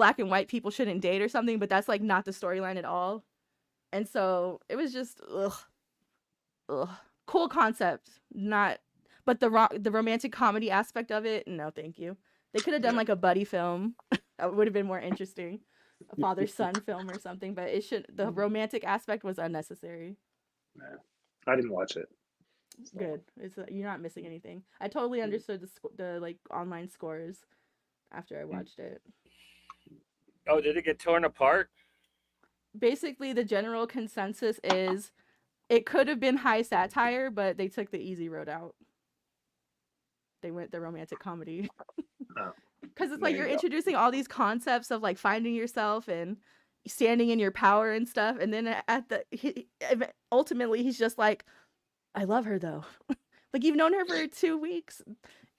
black and white people shouldn't date or something, but that's like not the storyline at all. And so it was just cool concept, not, but the romantic comedy aspect of it, no, thank you. They could have done like a buddy film. That would have been more interesting, a father son film or something. But the romantic aspect was unnecessary. Yeah. I didn't watch it. So. Good. You're not missing anything. I totally understood the like online scores after I watched it. Oh, did it get torn apart? Basically, the general consensus is it could have been high satire, but they took the easy road out. They went the romantic comedy. Because it's like you're introducing all these concepts of like finding yourself and standing in your power and stuff, and then ultimately he's just like, I love her though. Like, you've known her for 2 weeks.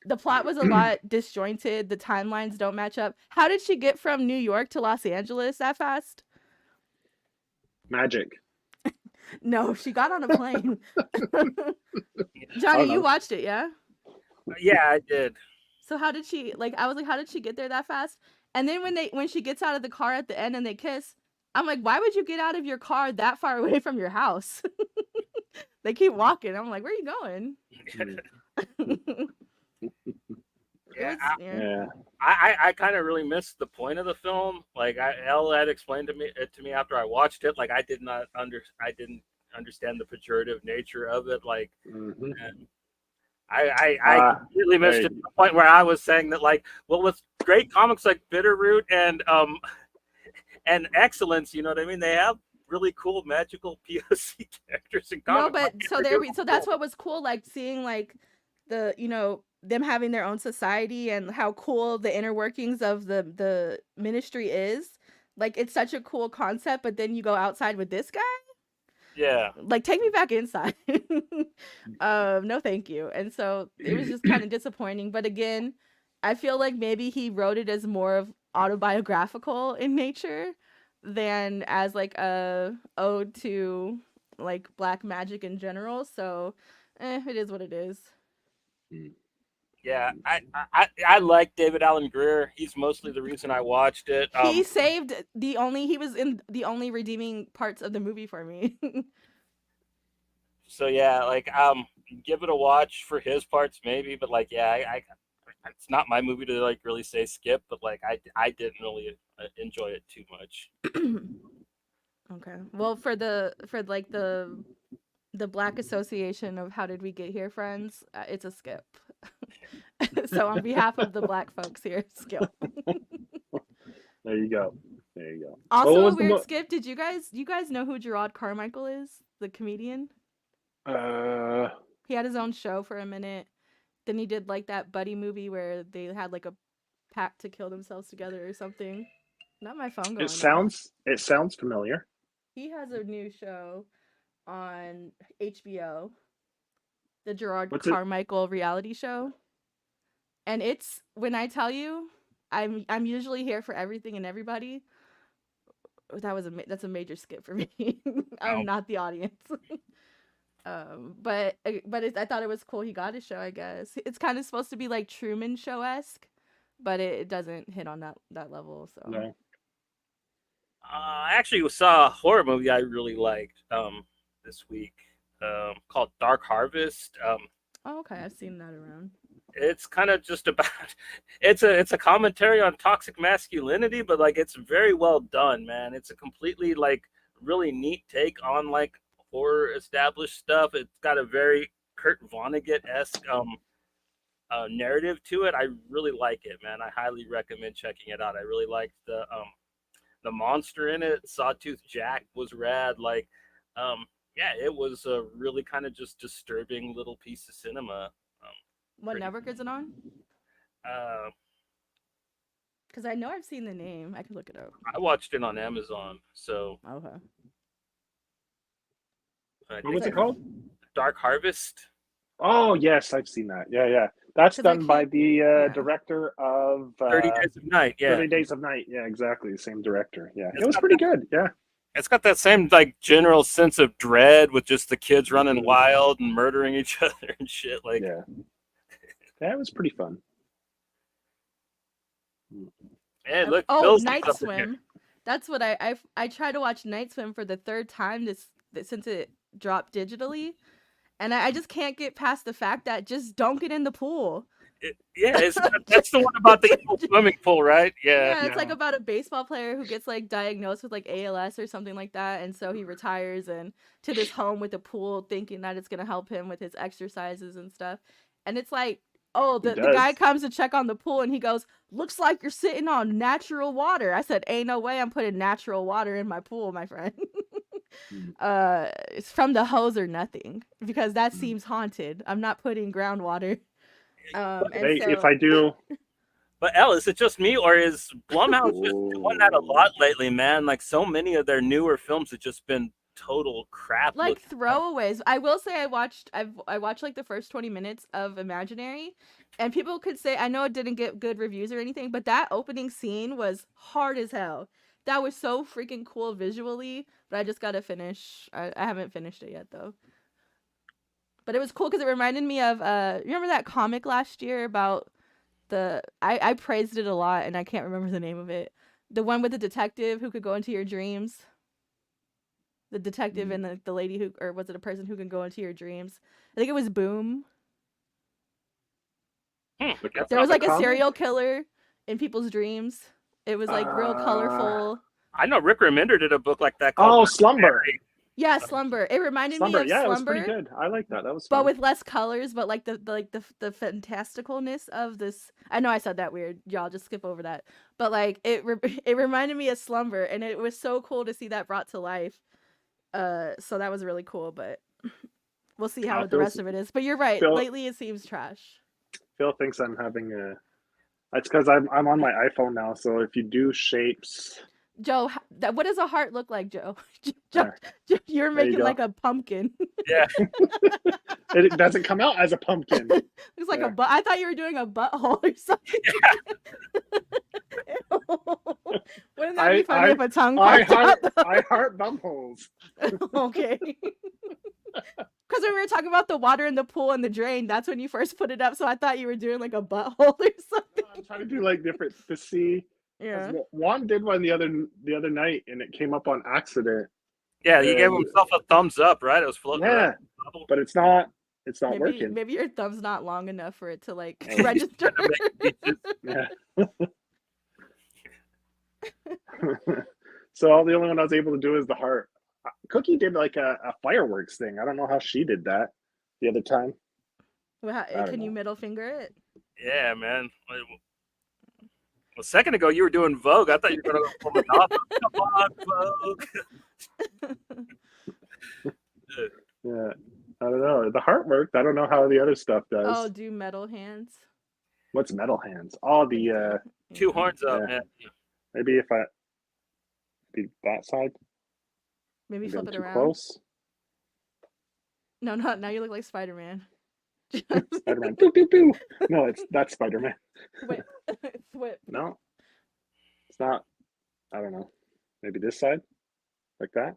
The plot was a lot disjointed. The timelines don't match up. How did she get from New York to Los Angeles that fast? Magic. No, she got on a plane. Johnny, you watched it, yeah? Yeah, I did. So how did she, like, I was like, how did she get there that fast? And then when she gets out of the car at the end and they kiss, I'm like, why would you get out of your car that far away from your house? They keep walking. I'm like, where are you going? I kind of really missed the point of the film. Like, Elle had explained to me after I watched it. Like, I didn't understand the pejorative nature of it. Like, I completely missed it to the point where I was saying that, like, well, with great comics like Bitterroot and Excellence, you know what I mean? They have really cool magical POC characters in comics. No, but so that's what was cool, like seeing like the, you know, them having their own society and how cool the inner workings of the ministry is. Like, it's such a cool concept, but then you go outside with this guy. Yeah. Like, take me back inside. No, thank you. And so it was just kind of disappointing. But again, I feel like maybe he wrote it as more of autobiographical in nature than as like a ode to like black magic in general. So it is what it is. Yeah, I like David Alan Grier. He's mostly the reason I watched it. He was in the only redeeming parts of the movie for me. So yeah, like give it a watch for his parts maybe, but like I it's not my movie to like really say skip, but like I didn't really enjoy it too much. Okay. Well, for the Black Association of How Did We Get Here friends, it's a skip. So on behalf of the Black folks here, skip. There you go. Also, a weird skip. Did you guys know who Gerard Carmichael is? The comedian? He had his own show for a minute. Then he did like that buddy movie where they had like a pact to kill themselves together or something. Not my phone going. It sounds familiar. He has a new show on HBO, the Gerard Carmichael reality show. And it's, when I tell you, I'm usually here for everything and everybody. That's a major skip for me. I'm not the audience. But I thought it was cool. He got a show, I guess. It's kind of supposed to be like Truman Show-esque, but it doesn't hit on that level. So. No. I actually saw a horror movie I really liked this week called Dark Harvest. Oh, okay, I've seen that around. It's kind of just about it's a commentary on toxic masculinity, but like it's very well done, man. It's a completely like really neat take on like horror established stuff. It's got a very Kurt Vonnegut-esque narrative to it. I really like it, man. I highly recommend checking it out. I really liked the monster in it. Sawtooth Jack was rad. Like yeah, it was a really kind of just disturbing little piece of cinema. What network is it on? Because I know I've seen the name. I can look it up. I watched it on Amazon. So okay. What was it called? Dark Harvest. Oh yes, I've seen that. Yeah. That's done by the director of 30 Days of Night. Yeah. 30 Days of Night. Yeah, exactly. Same director. Yeah, it was pretty good. Yeah. It's got that same like general sense of dread with just the kids running wild and murdering each other and shit. Like yeah, it was pretty fun. Hey, look, Oh, Bill's Night up in here. Swim. That's what I tried to watch Night Swim for the third time since it dropped digitally, and I just can't get past the fact that just don't get in the pool. Yeah, that's the one about the evil swimming pool, right? Yeah. Yeah, it's like Yeah. about a baseball player who gets like diagnosed with like ALS or something like that, and so he retires and to this home with a pool, thinking that it's gonna help him with his exercises and stuff. And it's like, oh, It the guy does. comes to check on the pool, and he goes, "Looks like you're sitting on natural water." I said, "Ain't no way I'm putting natural water in my pool, my friend." Mm. It's from the hose or nothing because that Mm. seems haunted. I'm not putting groundwater. And Hey, if so I do, But Elle, is it just me, or is Blumhouse just doing that a oh, lot lately, man? Like so many of their newer films have just been total crap like looking. throwaways. I will say I watched like the first 20 minutes of Imaginary, and people could say I know it didn't get good reviews or anything, but that opening scene was hard as hell. That was so freaking cool visually, but I just gotta finish. I haven't finished it yet though. But it was cool because it reminded me of remember that comic last year about I praised it a lot and I can't remember the name of it. The one with the detective who could go into your dreams. The detective and the lady who, or was it a person who can go into your dreams? I think it was Boom. There was the like a comic? serial killer in people's dreams. It was like real colorful. I know Rick Remender did a book like that called Oh, Slumber. Yeah, Slumber. It reminded me Slumber. of Yeah, it was Slumber, pretty good. I like that. That was but fun. with less colors. But like the fantasticalness of this. I know I said that weird. Y'all just skip over that. But like it reminded me of Slumber, and it was so cool to see that brought to life. So that was really cool. But we'll see how the rest of it is. But you're right. Phil, Lately, it seems trash. Phil thinks I'm having a. That's because I'm on my iPhone now. So if you do shapes, Joe, what does a heart look like, Joe? there, You're there you making go. like a pumpkin. Yeah. It doesn't come out as a pumpkin. Looks like a butt. I thought you were doing a butthole or something. Wouldn't that be funny if a tongue popped out? I heart bumholes. Okay. Because when we were talking about the water in the pool and the drain, that's when you first put it up. So I thought you were doing like a butthole or something. I'm trying to do like different to see. Yeah. Juan did one the other night, and it came up on accident. Yeah, he gave himself a thumbs up, right? It was floating around. But it's not Maybe working. maybe your thumb's not long enough for it to like register. Yeah. So the only one I was able to do is the heart. Cookie did like a fireworks thing. I don't know how she did that the other time. Can you middle finger it? Yeah, man. A second ago, you were doing Vogue. I thought you were going to pull it off. Come on, Vogue. Yeah, I don't know. The heart worked. I don't know how the other stuff does. Oh, do metal hands? What's metal hands? Oh, the two horns up, yeah. man. Maybe if I be that side. Maybe flip it around. Close. No, not now. You look like Spider-Man. Spider-Man. Boo, boo, boo. No, that's Spider-Man. Whip. No, it's not. I don't know. Maybe this side, like that.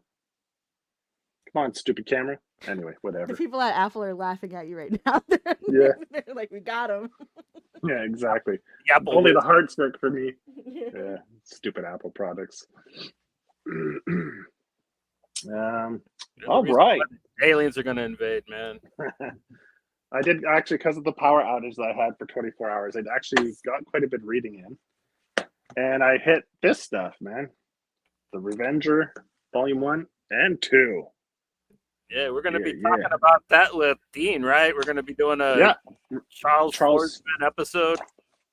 Come on, stupid camera. Anyway, whatever. The people at Apple are laughing at you right now. Yeah. They're like, we got him. Yeah, exactly. Yeah, only the hearts work for me. Yeah, stupid Apple products. All right. Aliens are going to invade, man. I did actually, because of the power outage that I had for 24 hours, I'd actually got quite a bit of reading in. And I hit this stuff, man. The Revenger, Volume 1 and 2. Yeah, we're going to be talking about that with Dean, right? We're going to be doing a Charles Forsman episode.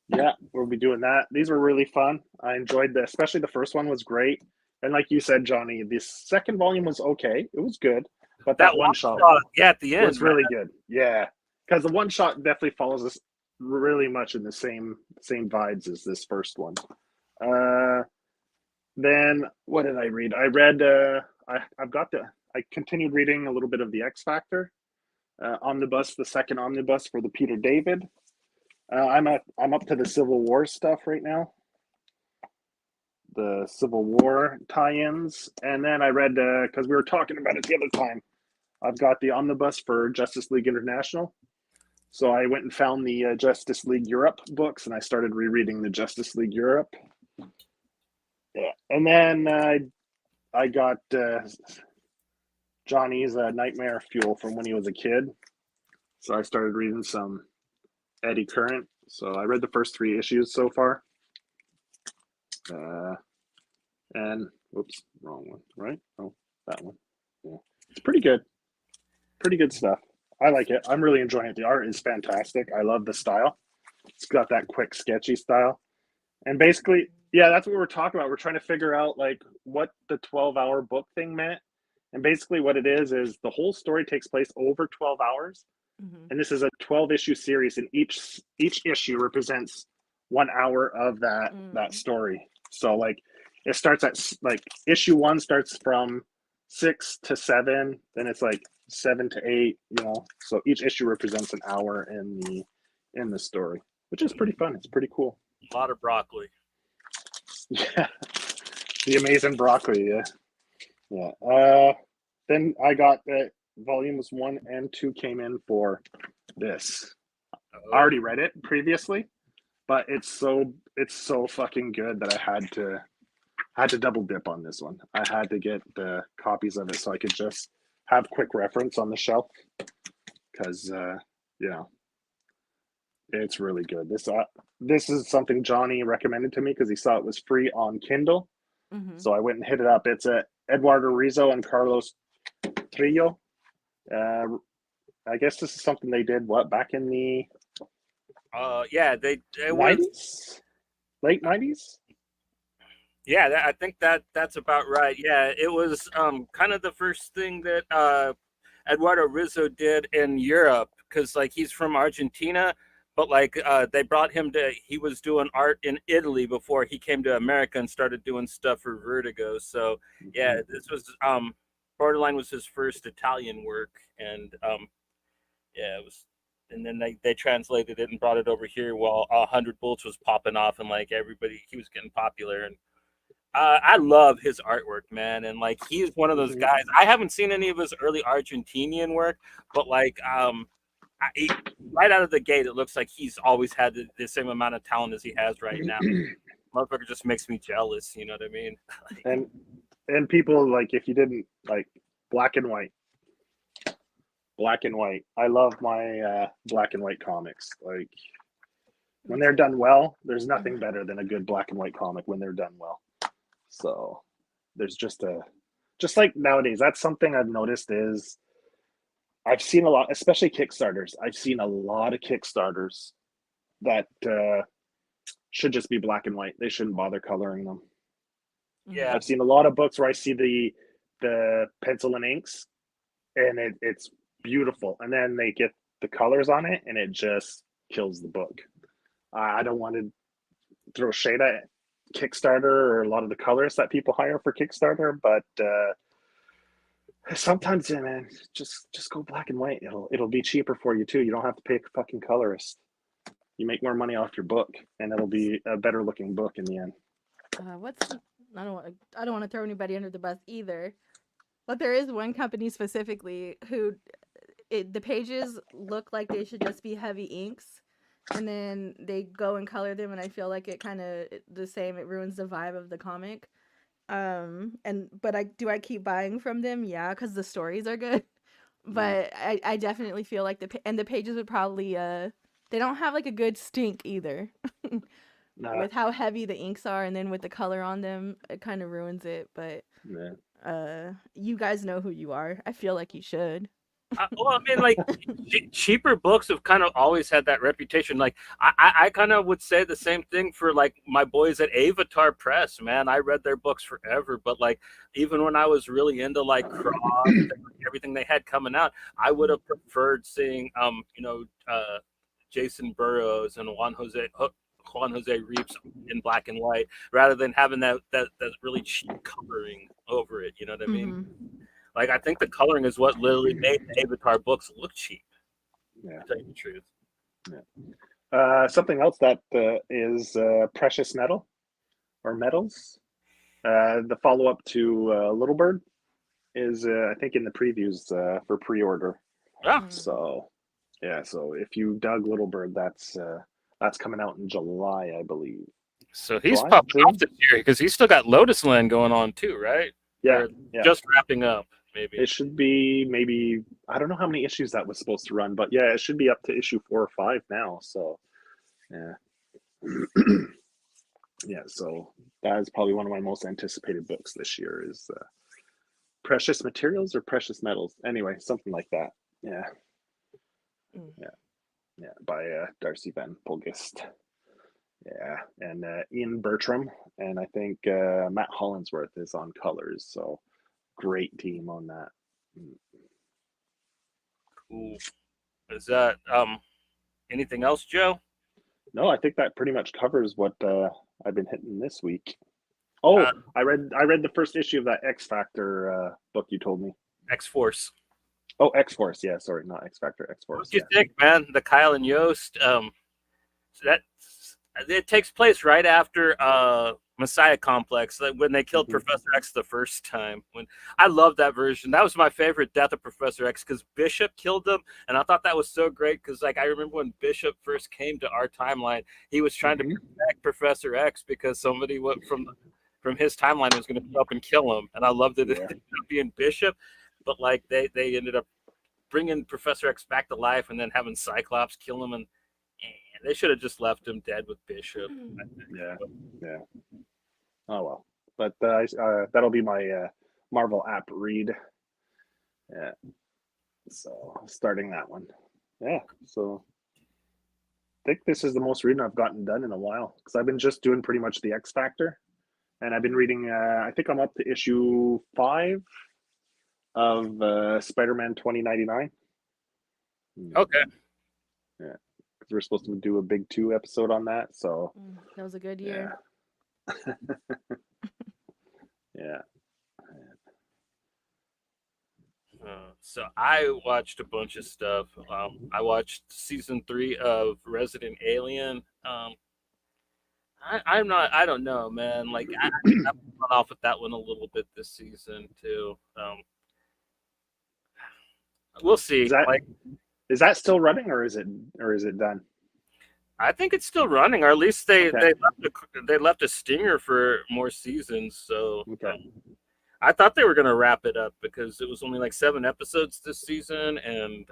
Yeah, we'll be doing that. These were really fun. I enjoyed this, especially the first one was great. And like you said, Johnny, the second volume was okay. It was good. But that one shot at the end was really good. Yeah. Because the one shot definitely follows us really much in the same vibes as this first one. Then what did I read? I read I continued reading a little bit of the X Factor omnibus, the second omnibus for the Peter David. I'm up to the Civil War stuff right now. The Civil War tie-ins, and then I read because we were talking about it the other time. I've got the omnibus for Justice League International. So I went and found the Justice League Europe books, and I started rereading the Justice League Europe. Yeah, and then I got Johnny's Nightmare Fuel from when he was a kid. So I started reading some Eddie Current. So I read the first 3 issues so far. And whoops, wrong one, right? Oh, that one. Yeah. It's pretty good. Pretty good stuff. I like it. I'm really enjoying it. The art is fantastic. I love the style. It's got that quick, sketchy style. And basically, yeah, that's what we're talking about. We're trying to figure out like what the 12-hour book thing meant. And basically what it is the whole story takes place over 12 hours. Mm-hmm. And this is a 12-issue series, and each issue represents 1 hour of that story. So like it starts at like issue 1 starts from 6 to 7, then it's like 7 to 8, you know. So each issue represents an hour in the story, which is pretty fun. It's pretty cool. A lot of broccoli. Yeah, the amazing broccoli. Yeah. Then I got volumes 1 and 2 came in for this. I already read it previously, but it's so fucking good that I had to double dip on this one. I had to get the copies of it so I could just have quick reference on the shelf because it's really good. This is something Johnny recommended to me because he saw it was free on Kindle. Mm-hmm. So I went and hit it up. It's Eduardo Rizzo and Carlos Trillo. I guess this is something they did back in the they 90s, late 90s. Yeah, I think that's about right. Yeah, it was kind of the first thing that Eduardo Rizzo did in Europe because like he's from Argentina, but like they brought him to. He was doing art in Italy before he came to America and started doing stuff for Vertigo. So yeah, this was Borderline was his first Italian work, and yeah, it was. And then they translated it and brought it over here while 100 Bullets was popping off and like everybody he was getting popular and I love his artwork, man, and like he's one of those guys. I haven't seen any of his early Argentinian work, but like right out of the gate, it looks like he's always had the same amount of talent as he has right now. Motherfucker just makes me jealous. You know what I mean? and people like if you didn't like black and white. I love my black and white comics. Like when they're done well, there's nothing better than a good black and white comic when they're done well. So there's just like nowadays, that's something I've noticed is I've seen a lot, especially Kickstarters. I've seen a lot of Kickstarters that should just be black and white. They shouldn't bother coloring them. Yeah, I've seen a lot of books where I see the pencil and inks, and it's beautiful, and then they get the colors on it, and it just kills the book. I don't want to throw shade at Kickstarter or a lot of the colorists that people hire for Kickstarter, but sometimes, yeah, man, just go black and white. It'll be cheaper for you too. You don't have to pay a fucking colorist. You make more money off your book, and it'll be a better looking book in the end. I don't want to throw anybody under the bus either, but there is one company specifically who the pages look like they should just be heavy inks, and then they go and color them, and I feel like it kind of the same. It ruins the vibe of the comic. But I keep buying from them? Yeah, because the stories are good. But I definitely feel like the pages would probably they don't have like a good stink either. With how heavy the inks are, and then with the color on them, it kind of ruins it. But you guys know who you are. I feel like you should. well, I mean, like cheaper books have kind of always had that reputation. Like I kind of would say the same thing for like my boys at Avatar Press. Man, I read their books forever, but like even when I was really into like Cross and everything they had coming out, I would have preferred seeing Jason Burrows and Juan Jose Reeves in black and white rather than having that really cheap coloring over it. You know what I mean? Mm-hmm. Like I think the coloring is what literally made the Avatar books look cheap. Yeah, to tell you the truth. Yeah. Something else that is Precious Metal or Metals. The follow up to Little Bird is I think in the previews for pre-order. Yeah. So yeah, so if you dug Little Bird, that's coming out in July, I believe. So he's July, popping June? off this year because he's still got Lotus Land going on too, right? Yeah, Or yeah. just wrapping up, maybe. It should be maybe, I don't know how many issues that was supposed to run, but yeah, it should be up to issue 4 or 5 now. So yeah. Yeah, so that is probably one of my most anticipated books this year is Precious Materials or Precious Metals. Anyway, something like that. Yeah. Yeah, by Darcy Van Pulgist. Yeah, and Ian Bertram, and I think Matt Hollinsworth is on colors. So great team on that. Cool. Is that anything else, Joe? No, I think that pretty much covers what I've been hitting this week. Oh, Uh, I read the first issue of that X Factor book you told me. X Force. Oh, X Force. Yeah, sorry, not X Factor. X Force. What do you think, man? The Kyle and Yost. So that it takes place right after Messiah Complex, like when they killed Professor X the first time. When I love that version, that was my favorite death of Professor X because Bishop killed him, and I thought that was so great because like I remember when Bishop first came to our timeline, he was trying to protect Professor X because somebody from his timeline was going to come up and kill him, and I loved it being Bishop, but like they ended up bringing Professor X back to life and then having Cyclops kill him, and they should have just left him dead with Bishop. Yeah. Oh well, but that'll be my Marvel app read. Yeah. So starting that one. Yeah. So I think this is the most reading I've gotten done in a while because I've been just doing pretty much the X Factor, and I've been reading. I think I'm up to issue 5 of Spider-Man 2099. Okay. Yeah. We're supposed to do a big 2 episode on that, so that was a good year. Yeah. So I watched a bunch of stuff. I watched season 3 of Resident Alien. I don't know, man. Like I've run off with that one a little bit this season too. We'll see. Is that still running or is it done? I think it's still running, or at least they left a stinger for more seasons. So I thought they were going to wrap it up because it was only like 7 episodes this season, and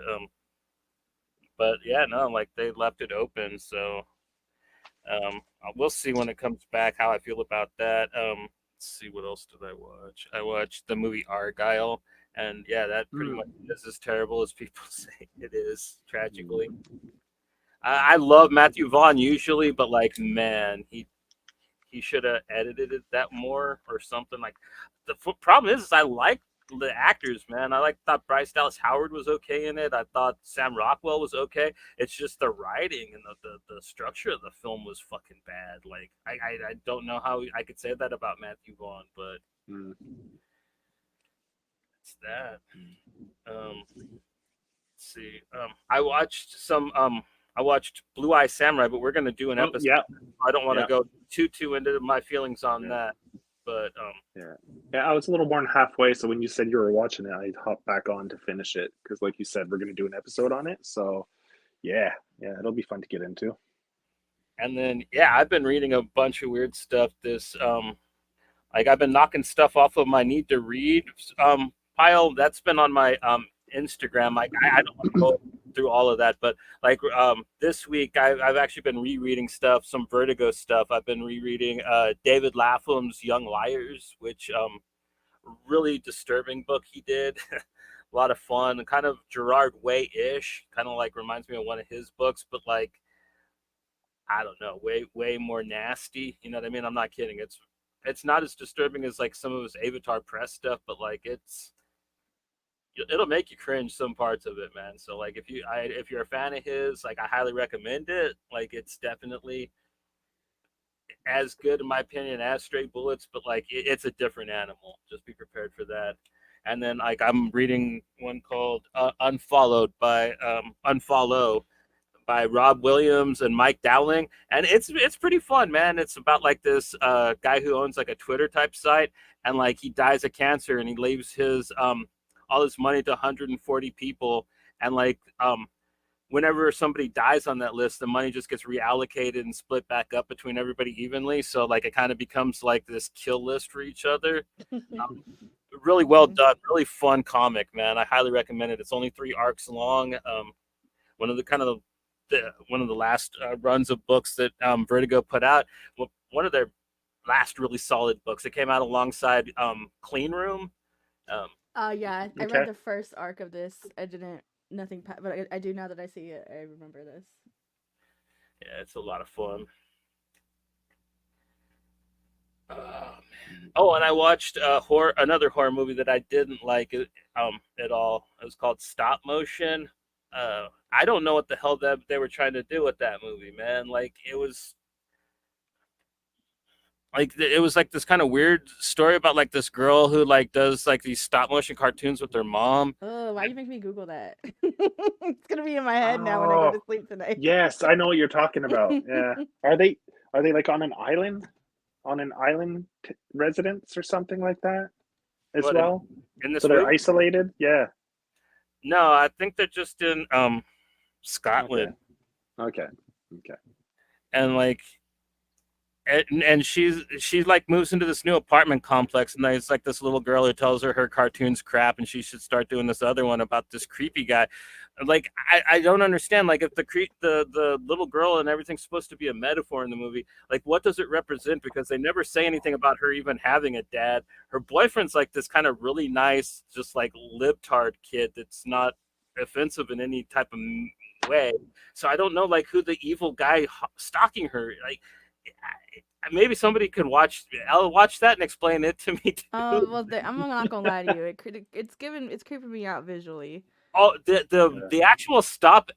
but yeah, no, like they left it open. So we'll see when it comes back how I feel about that. Let's see, what else did I watch? I watched the movie Argyle, and yeah, that pretty much is as terrible as people say it is. Tragically. I love Matthew Vaughn usually, but like, man, he should have edited it that more or something. Like, the problem is I like the actors, man. I thought Bryce Dallas Howard was okay in it. I thought Sam Rockwell was okay. It's just the writing and the structure of the film was fucking bad. Like, I don't know how I could say that about Matthew Vaughn, but it's that. Let's see. I watched Blue Eye Samurai, but we're gonna do an episode. Yeah. I don't want to go too into my feelings on that, but I was a little more than halfway. So when you said you were watching it, I hopped back on to finish it because, like you said, we're gonna do an episode on it. So yeah, it'll be fun to get into. And then I've been reading a bunch of weird stuff. This like I've been knocking stuff off of my need to read pile. That's been on my Instagram. Like I don't want to go through all of that, but like this week I've actually been rereading stuff, some Vertigo stuff. I've been rereading David Lapham's Young Liars, which really disturbing book he did. A lot of fun, kind of Gerard Way-ish, kind of like reminds me of one of his books, but like I don't know, way more nasty. You know what I mean? I'm not kidding. It's not as disturbing as like some of his Avatar Press stuff, but like it'll make you cringe some parts of it, man. So like if you're a fan of his, like I highly recommend it. Like it's definitely as good in my opinion as Straight Bullets, but like it's a different animal. Just be prepared for that. And then like I'm reading one called Unfollow by Rob Williams and Mike Dowling, and it's pretty fun, man. It's about like this guy who owns like a Twitter type site, and like he dies of cancer, and he leaves his all his money to 140 people, and like whenever somebody dies on that list, the money just gets reallocated and split back up between everybody evenly. So like it kind of becomes like this kill list for each other. Really well done, really fun comic, man. I highly recommend it. It's only 3 arcs long. One of the last runs of books that Vertigo put out. One of their last really solid books. It came out alongside Clean Room. Yeah, I Okay. read the first arc of this. I didn't nothing, but I do now that I see it. I remember this. Yeah, it's a lot of fun. Oh man! Oh, and I watched another horror movie that I didn't like at all. It was called Stop Motion. I don't know what the hell that they were trying to do with that movie, man. Like it was like this kind of weird story about like this girl who like does like these stop motion cartoons with her mom. Oh, why you make me Google that? It's gonna be in my head now when I go to Oh, sleep tonight. yes, I know what you're talking about. Yeah. Are they like on an island? On an island residence or something like that as But well? in this So they're movie, isolated? Yeah. no, I think they're just in Okay. Scotland, Okay. Okay. and like and she like moves into this new apartment complex, and there's like this little girl who tells her cartoon's crap and she should start doing this other one about this creepy guy. Like I don't understand, like if the little girl and everything's supposed to be a metaphor in the movie, like what does it represent? Because they never say anything about her even having a dad. Her boyfriend's like this kind of really nice, just like libtard kid that's not offensive in any type of way. So I don't know like who the evil guy stalking her, like maybe somebody could watch. I'll watch that and explain it to me too. Well, I'm not gonna lie to you. It's creeping me out visually. Oh, Yeah. the actual stop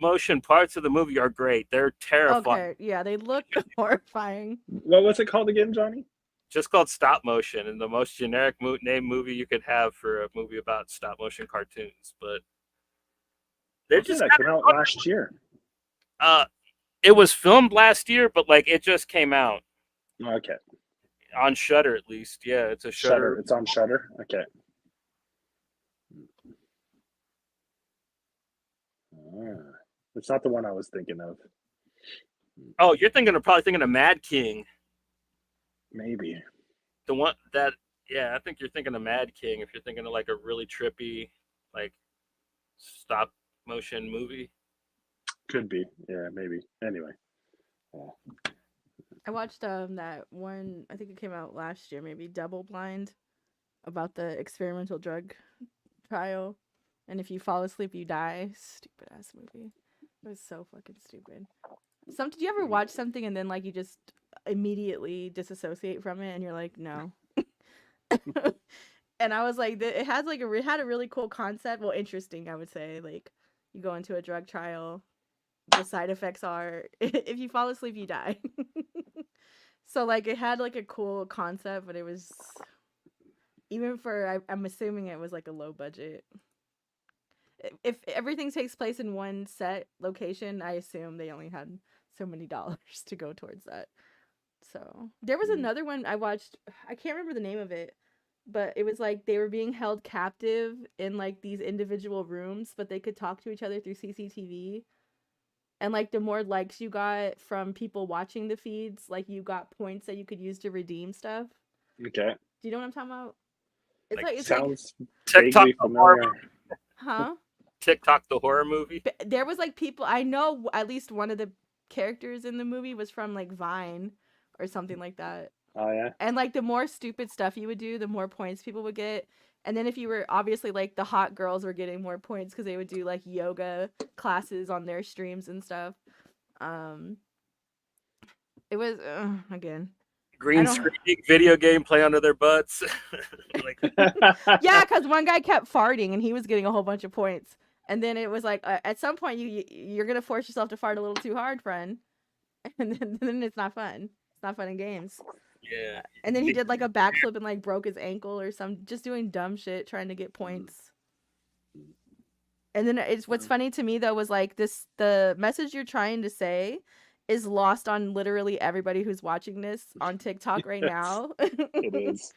motion parts of the movie are great. They're terrifying. Okay, yeah, they look horrifying. What was it called again, Johnny? Just called stop motion, and the most generic name movie you could have for a movie about stop motion cartoons. But they're Okay, just that came out last year. it was filmed last year, but like it just came out Okay. on Shudder at least. Yeah, it's a Shutter. Shudder. It's on Shutter. Okay. It's not the one I was thinking of. Oh, you're probably thinking of Mad King. Maybe. The one that, yeah, I think you're thinking of Mad King if you're thinking of like a really trippy like stop motion movie. Could be. Yeah, maybe. Anyway. I watched that one. I think it came out last year, maybe Double Blind, about the experimental drug trial, and if you fall asleep, you die. Stupid ass movie. It was so fucking stupid. Did you ever watch something and then like you just immediately disassociate from it and you're like, no? And I was like, it had a really cool concept. Well, interesting, I would say. Like, you go into a drug trial. The side effects are if you fall asleep, you die. So like it had like a cool concept, but it was even for I'm assuming it was like a low budget. If everything takes place in one set location, I assume they only had so many dollars to go towards that. So there was another one I watched. I can't remember the name of it, but it was like they were being held captive in like these individual rooms, but they could talk to each other through CCTV. And like the more likes you got from people watching the feeds, like you got points that you could use to redeem stuff. Okay. Do you know what I'm talking about? It's Sounds TikTok vaguely the horror, familiar. huh? TikTok the horror movie. There was like people I know. At least one of the characters in the movie was from like Vine or something like that. Oh yeah. And like the more stupid stuff you would do, the more points people would get. And then if you were obviously like the hot girls were getting more points because they would do like yoga classes on their streams and stuff. It was again Green screen video game play under their butts. Like, yeah, because one guy kept farting and he was getting a whole bunch of points. And then it was like at some point you're gonna force yourself to fart a little too hard, friend. And then it's not fun. It's not fun in games. yeah. And then he did like a backflip and like broke his ankle or just doing dumb shit trying to get points. And then what's funny to me though was like the message you're trying to say is lost on literally everybody who's watching this on TikTok right Yes, now. it is.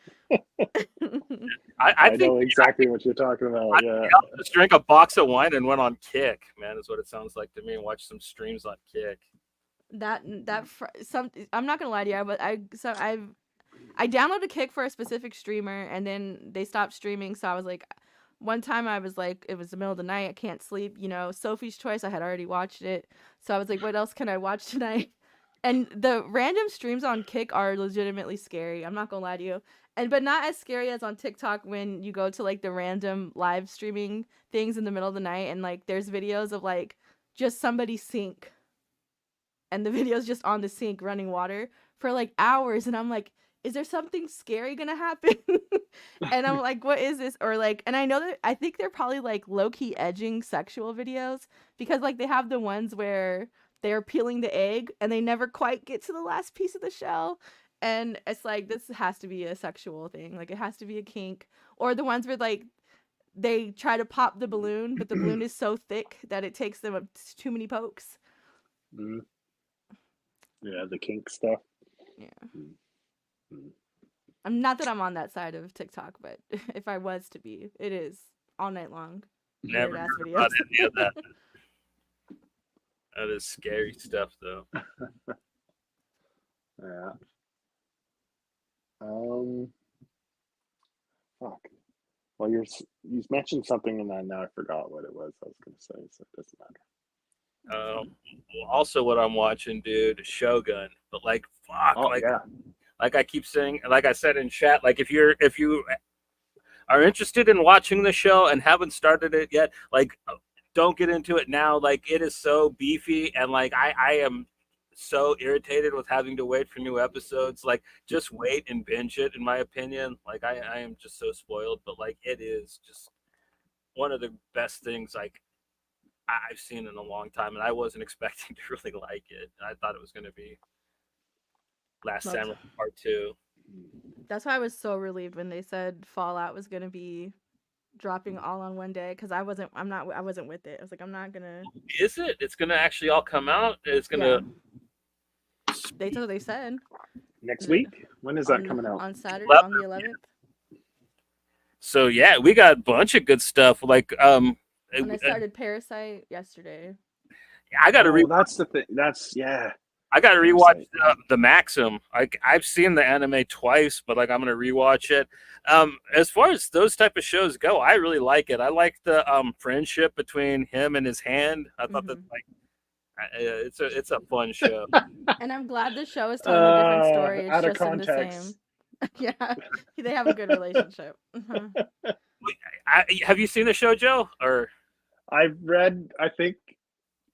I I think know exactly what you're talking about. Yeah. I'll just drink a box of wine and went on Kick, man, is what it sounds like to me, and watch some streams on Kick. I'm not gonna lie to you, but I downloaded Kick for a specific streamer, and then they stopped streaming. So I was like, one time I was like, it was the middle of the night, I can't sleep. Sophie's Choice. I had already watched it, so I was like, what else can I watch tonight? And the random streams on Kick are legitimately scary. I'm not gonna lie to you, but not as scary as on TikTok when you go to like the random live streaming things in the middle of the night, and like there's videos of like just somebody sink, and the video's just on the sink running water for like hours, and I'm like, is there something scary gonna happen? And I'm like, what is this? Or like, and I think they're probably like low-key edging sexual videos, because like they have the ones where they're peeling the egg and they never quite get to the last piece of the shell, and it's like, this has to be a sexual thing, like it has to be a kink. Or the ones where like they try to pop the balloon, but the balloon is so thick that it takes them too many pokes. Mm. Yeah, the kink stuff. Yeah. Mm. I'm not that I'm on that side of TikTok, but if I was to be, it is all night long. Never Weird ass heard videos. about any of that. That is scary stuff, though. Yeah. Fuck. Well, you mentioned something and then now I forgot what it was I was going to say, so it doesn't matter. Also, what I'm watching, dude, Shogun. But like, fuck, Oh yeah. like I keep saying, like I said in chat, like if you are interested in watching the show and haven't started it yet, like don't get into it now. Like it is so beefy, and like I am so irritated with having to wait for new episodes. Like just wait and binge it, in my opinion. Like I am just so spoiled, but like it is just one of the best things like I've seen in a long time, and I wasn't expecting to really like it. I thought it was going to be Last That's- Samurai Part 2. That's why I was so relieved when they said Fallout was gonna be dropping all on one day, because I wasn't with it. I was like, I'm not gonna. Is it? It's going to actually all come out? It's going Yeah. to. They said Next week? When is that coming out? on Saturday, Well, on the 11th. So yeah, we got a bunch of good stuff. Like And I started Parasite yesterday. I got to That's the thing. I got to rewatch Parasite. the Maxim. Like I've seen the anime twice, but like I'm gonna rewatch it. As far as those type of shows go, I really like it. I like the friendship between him and his hand. I thought that like it's a fun show. And I'm glad the show is telling a different story. It's Out of just in the same. context. Yeah, they have a good relationship. Have you seen the show, Joe? Or I've read. I think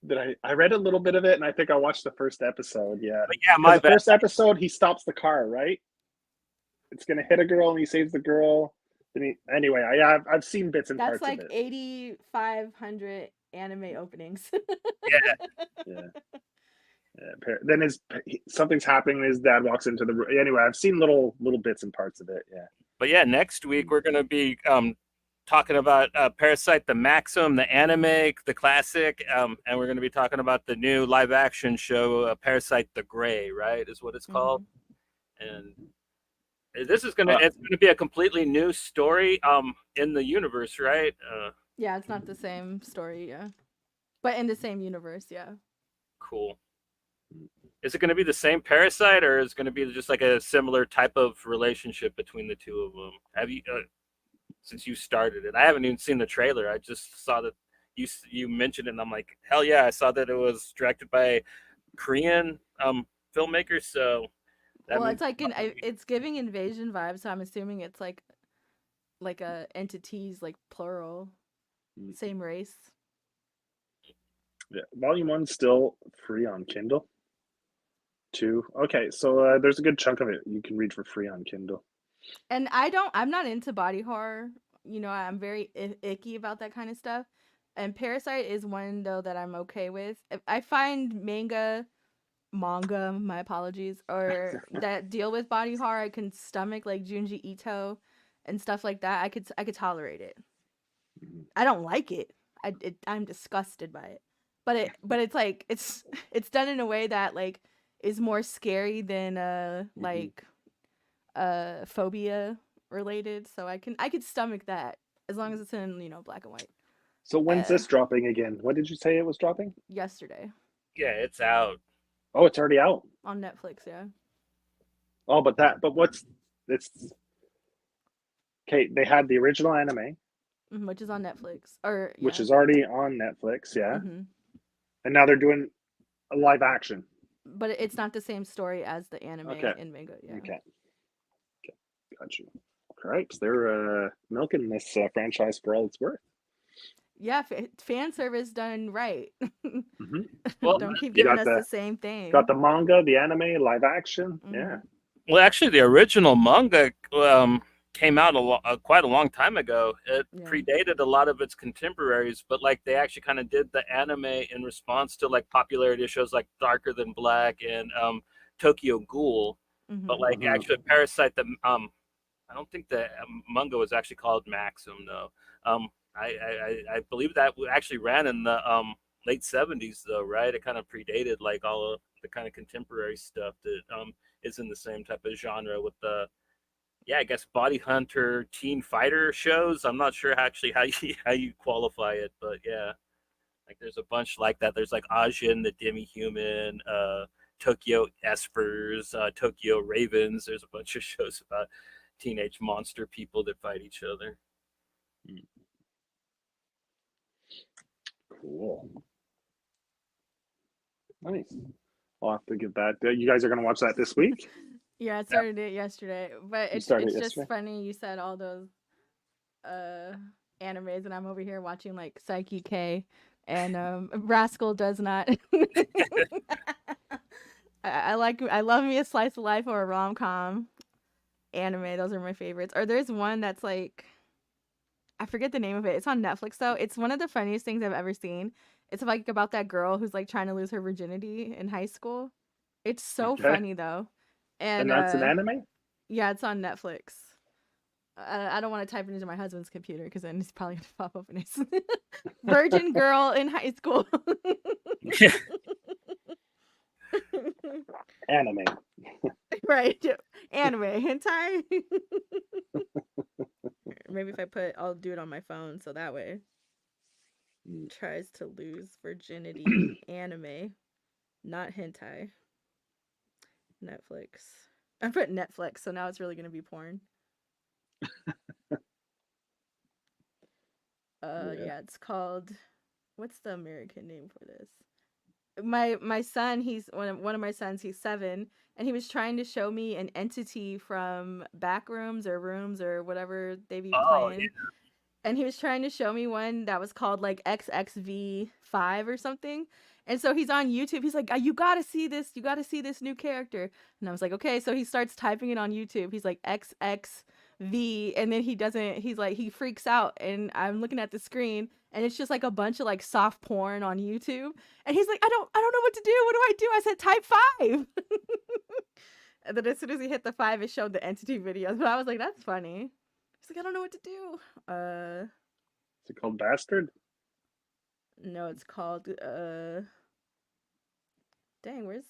that I read a little bit of it, and I think I watched the first episode. Yeah. yeah, my the bad. first episode, he stops the car, right? It's gonna hit a girl, and he saves the girl. Anyway, I've seen bits and That's parts like of it. 8,500 anime openings. Yeah. Then something's happening. His dad walks into the room. Anyway, I've seen little bits and parts of it. Yeah. But yeah, next week we're gonna be talking about Parasite, the Maxim, the anime, the classic, and we're going to be talking about the new live action show, Parasite the Gray, right, is what it's called. And this is it's going to be a completely new story in the universe, right? Yeah, it's not the same story, yeah. But in the same universe, yeah. Cool. Is it going to be the same Parasite, or is it going to be just like a similar type of relationship between the two of them? Have you... since you started it, I haven't even seen the trailer. I just saw that you mentioned it, and I'm like, hell yeah! I saw that it was directed by Korean filmmakers. So it's like it's giving invasion vibes. So I'm assuming it's like a entities, like plural, same race. Yeah, Volume 1's still free on Kindle. 2, okay, so there's a good chunk of it you can read for free on Kindle. And I'm not into body horror. I'm very icky about that kind of stuff. And Parasite is one, though, that I'm okay with. I find manga, my apologies, or that deal with body horror, I can stomach, like Junji Ito and stuff like that. I could tolerate it. I don't like it. I'm disgusted by it. but it's like it's done in a way that like is more scary than like phobia related. So I could stomach that as long as it's in black and white. So when's Uh, this dropping again? What did you say it was dropping? Yesterday Yeah, it's out. Oh, it's already out. on Netflix. Yeah. Oh, but what's it's okay? They had the original anime, Which is on Netflix. Or which yeah. is already on Netflix, yeah, hmm and now they're doing a live action. But it's not the same story as the anime Okay, and manga. Yeah. okay, okay, got you. Cripes, they're milking this franchise for all it's worth. Yeah, fan service done right. Mm-hmm. Well, Don't keep You giving got us the same got thing. the manga, the anime, live action. Yeah. hmm well, actually, the original manga came out quite a long time ago. It Yeah. predated a lot of its contemporaries, but like they actually kind of did the anime in response to like popularity shows like Darker Than Black and Tokyo Ghoul. But hmm like Mm-hmm. actually, Parasite, the I don't think the manga was actually called Maxim though. I believe that actually ran in the late '70s though, right? It kind of predated like all of the kind of contemporary stuff that is in the same type of genre with the yeah, I guess body hunter teen fighter shows. I'm not sure actually how you how you qualify it, but yeah, like there's a bunch like that. There's like Ajin the demi-human, Tokyo Espers, Tokyo Ravens. There's a bunch of shows about teenage monster people that fight each other. Cool. Nice. I'll have to give that. You guys are gonna watch that this week? Yeah, I started it yesterday, but You started it's it just yesterday. funny you said all those uh animes, and I'm over here watching like Psyche K, and Rascal does not. I love me a slice of life or a rom com anime. Those are my favorites. Or there's one that's like I forget the name of it. It's on Netflix though. It's one of the funniest things I've ever seen. It's like about that girl who's like trying to lose her virginity in high school. It's so Okay. funny though. And And that's an anime. yeah, it's on Netflix. I don't want to type it into my husband's computer because then he's probably gonna pop up and it's virgin girl in high school. Anime. Right. Anime hentai. Maybe if I'll do it on my phone so that way tries to lose virginity anime, not hentai. Netflix. I put Netflix, so now it's really gonna be porn. Yeah, it's called. What's the American name for this? My son, he's one of my sons. He's 7, and he was trying to show me an entity from Backrooms or Rooms or whatever they be Oh playing. And he was trying to show me one that was called like XXV5 or something. And so he's on YouTube. He's like, "You gotta see this. You gotta see this new character." And I was like, "Okay." So he starts typing it on YouTube. He's like XXV, and then he doesn't. He's like, he freaks out, and I'm looking at the screen, and it's just like a bunch of like soft porn on YouTube. And he's like, I don't know what to do. What do I do?" I said, "Type 5." And then as soon as he hit the 5, it showed the entity videos. But I was like, "That's funny." He's like, "I don't know what to do." Is it called Bastard? No, it's called dang, where's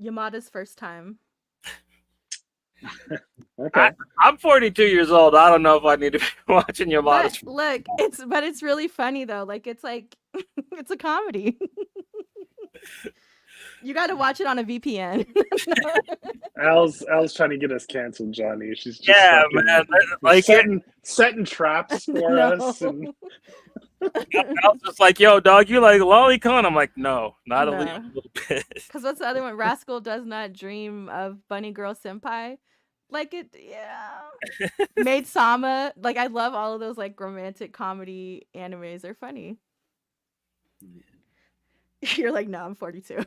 Yamada's First Time? Okay. I'm 42 years old. I don't know if I need to be watching your But modest. look, it's really funny though. Like it's it's a comedy. You got to watch it on a VPN. Al's trying to get us canceled, Johnny. She's just Yeah, fucking man. Like setting traps for No. us. And I was just like, "Yo, dog, you like lolicon?" I'm like, "No, not No. a little bit." Because what's the other one? Rascal Does Not Dream of Bunny Girl Senpai. Like it, yeah. Maid Sama. Like I love all of those like romantic comedy animes. They're funny. You're like, "No, I'm 42."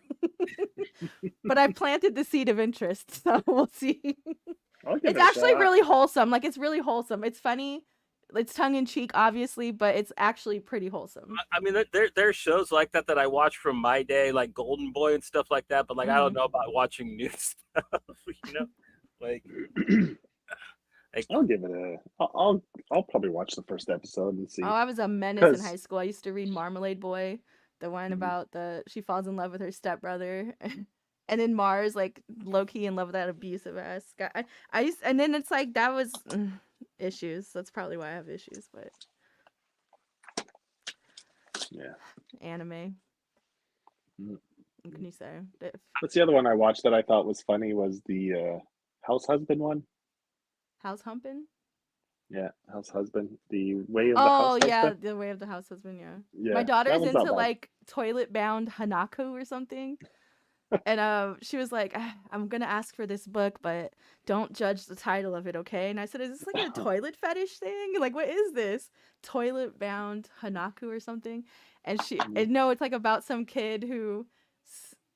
But I planted the seed of interest, so we'll see. I'll give It's it a actually shot. really wholesome. Like it's really wholesome. It's funny. It's tongue in cheek, obviously, but it's actually pretty wholesome. I mean, there's shows like that I watch from my day, like Golden Boy and stuff like that. But like, I don't know about watching new stuff. Like, like I'll give it a. I'll probably watch the first episode and see. Oh, I was a menace in 'Cause- high school. I used to read Marmalade Boy, the one Mhm. about she falls in love with her stepbrother, and then Mars like low key in love with that abusive ass guy. I used, and then it's like that was issues. That's probably why I have issues. But Yeah. anime, Mhm. what can you say? What's the other one I watched that I thought was funny was the House Husband one. House humping? Yeah, House Husband. The Way of the Oh House yeah, Husband. the way of the house husband. Yeah, Yeah, my that daughter's one's not into bad. like toilet bound Hanako or something. And she was like, I'm gonna ask for this book, but don't judge the title of it, okay? And I said, is this like a toilet fetish thing? Like, what is this? Toilet bound Hanaku or something? And no, it's like about some kid who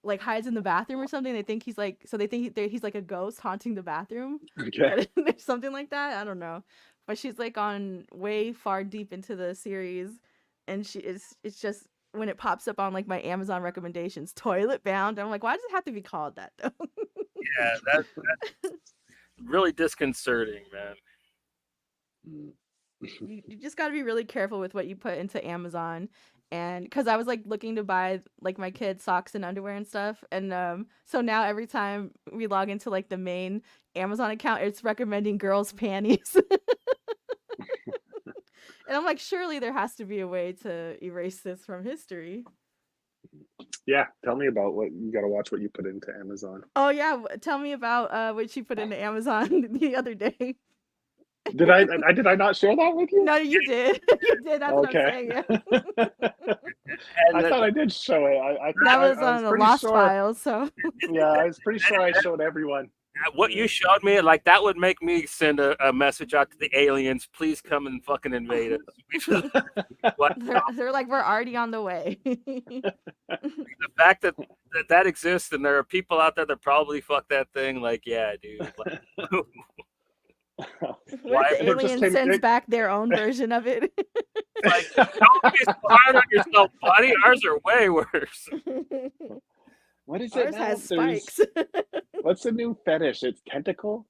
like hides in the bathroom or something. They think he's like, so they think he's like a ghost haunting the bathroom. Okay. But there's something like that. I don't know. But she's like on way far deep into the series, and it's just when it pops up on like my Amazon recommendations, toilet bound. I'm like, why does it have to be called that though? Yeah, that's really disconcerting, man. You just got to be really careful with what you put into Amazon. And because I was like looking to buy like my kids socks and underwear and stuff, and so now every time we log into like the main Amazon account, it's recommending girls' panties. And I'm like, surely there has to be a way to erase this from history. Yeah, tell me about what you got to watch. What you put into Amazon. Oh yeah, tell me about what you put into Amazon the other day. Did I not share that with you? No, you did. You did. That's what I'm saying. Yeah. And I thought I did show it. I That was I on the pretty Lost sure. Files. So Yeah, I was pretty sure I showed everyone. what you showed me, like that would make me send a message out to the aliens. Please come and fucking invade us. they're like, we're already on the way. The fact that exists and there are people out there that probably fuck that thing, like, yeah, dude. Like, What if the And it just alien came- sends it- back their own version of it? like, don't be so hard on yourself, buddy. Ours are way worse. What is it Ours now? has There's- spikes. What's the new fetish? It's tentacle.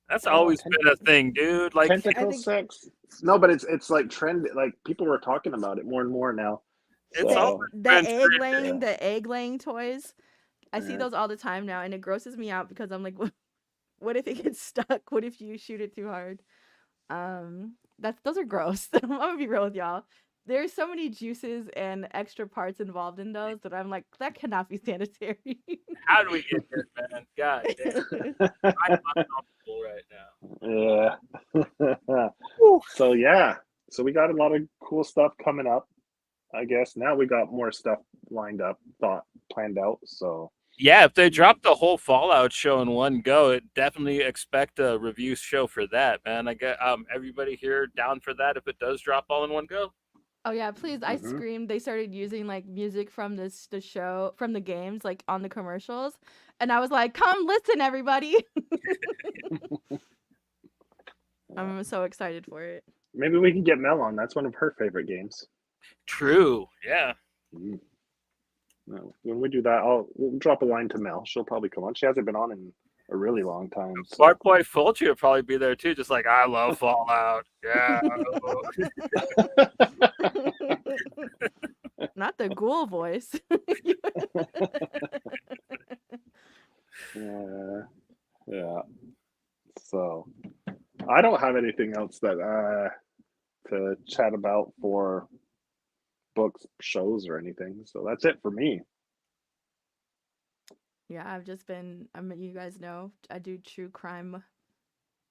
That's always been a thing, dude. Like, Tentacle I think- sex. No, but it's like trend. Like people were talking about it more and more now. It's So, all the egg laying toys. I see Yeah. those all the time now, and it grosses me out because I'm like, what if it gets stuck? What if you shoot it too hard? Those are gross. I'm gonna be real with y'all. There's so many juices and extra parts involved in those that I'm like, that cannot be sanitary. how do we get here, man? God damn. I'm uncomfortable right now. yeah. So yeah. So we got a lot of cool stuff coming up. I guess now we got more stuff lined up, planned out. So Yeah, if they drop the whole Fallout show in one go, definitely expect a review show for that, man. I get everybody here down for that if it does drop all in one go. Oh yeah, please! I Mhm. screamed. They started using like music from the show, from the games, like on the commercials, and I was like, "Come listen, everybody!" I'm so excited for it. maybe we can get Mel on. That's one of her favorite games. True. Yeah. Mm. No, when we do that, we'll drop a line to Mel. She'll probably come on. She hasn't been on in a really long time. So. Clark Boy Fulci will probably be there too, just like I love Fallout. Yeah. Not the ghoul voice. Yeah. So I don't have anything else that to chat about for books, shows, or anything. So that's it for me. Yeah, I've just been. You guys know I do true crime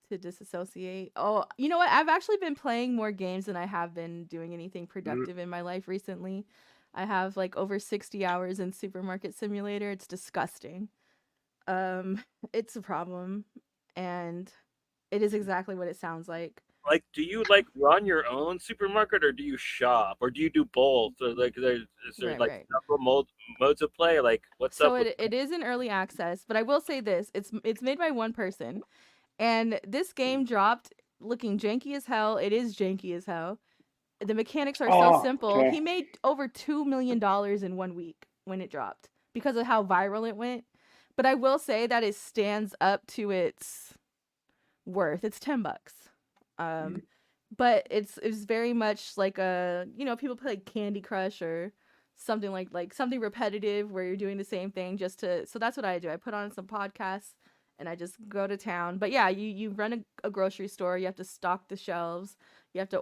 to disassociate. Oh, you know what? I've actually been playing more games than I have been doing anything productive in my life recently. I have like over 60 hours in Supermarket Simulator. It's disgusting. It's a problem, and it is exactly what it sounds like. Like, do you like run your own supermarket, or do you shop, or do you do both? Or like, is there Right. several modes of play? Like, what's So up? it is in early access, but I will say this: it's made by one person, and this game dropped looking janky as hell. It is janky as hell. The mechanics are so simple. okay. He made over $2 million in 1 week when it dropped because of how viral it went. But I will say that it stands up to its worth. It's $10. but it's very much like a, people play like Candy Crush or something like something repetitive where you're doing the same thing just to. So that's what I do. I put on some podcasts and I just go to town. But yeah, you run a grocery store. You have to stock the shelves. You have to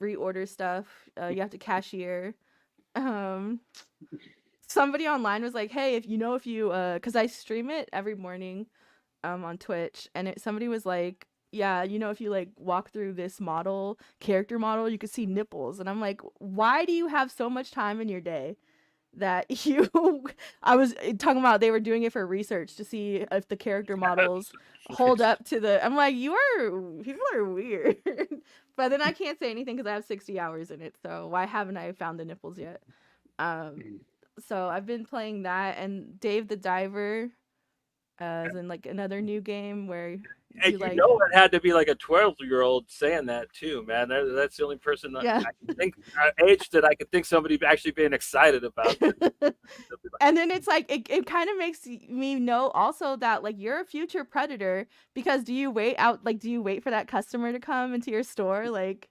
reorder stuff. You have to cashier. Um, Somebody online was like, "Hey, if you cuz I stream it every morning on Twitch, and somebody was like, "Yeah, if you like walk through this character model, you could see nipples." And I'm like, "Why do you have so much time in your day that you I was talking about they were doing it for research to see if the character models hold up to the. I'm like, people are weird." But then I can't say anything cuz I have 60 hours in it. So why haven't I found the nipples yet? Um so I've been playing that, and Dave the Diver is in like another new game where And you you like. know, it had to be like a 12-year-old saying that too, man. That's the only person that Yeah. I can think age that I could think somebody actually being excited about this. They'll be like, And then it's like it kind of makes me know also that like you're a future predator, because do you wait for that customer to come into your store, like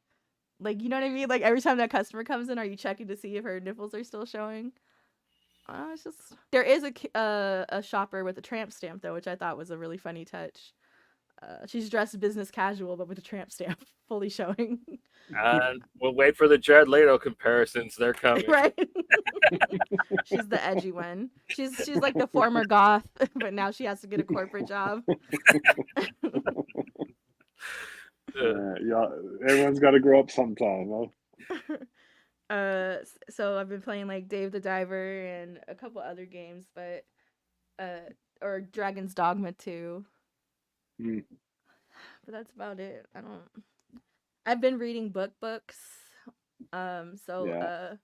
you know what I mean, like every time that customer comes in, are you checking to see if her nipples are still showing? It's just there is a shopper with a tramp stamp though, which I thought was a really funny touch. She's dressed business casual, but with a tramp stamp fully showing. and we'll wait for the Jared Leto comparisons. They're coming. Right? She's the edgy one. She's like the former goth, but now she has to get a corporate job. Yeah, everyone's got to grow up sometime. Huh? So I've been playing like Dave the Diver and a couple other games, but or Dragon's Dogma 2. Mm, But that's about it. I've been reading books. So yeah.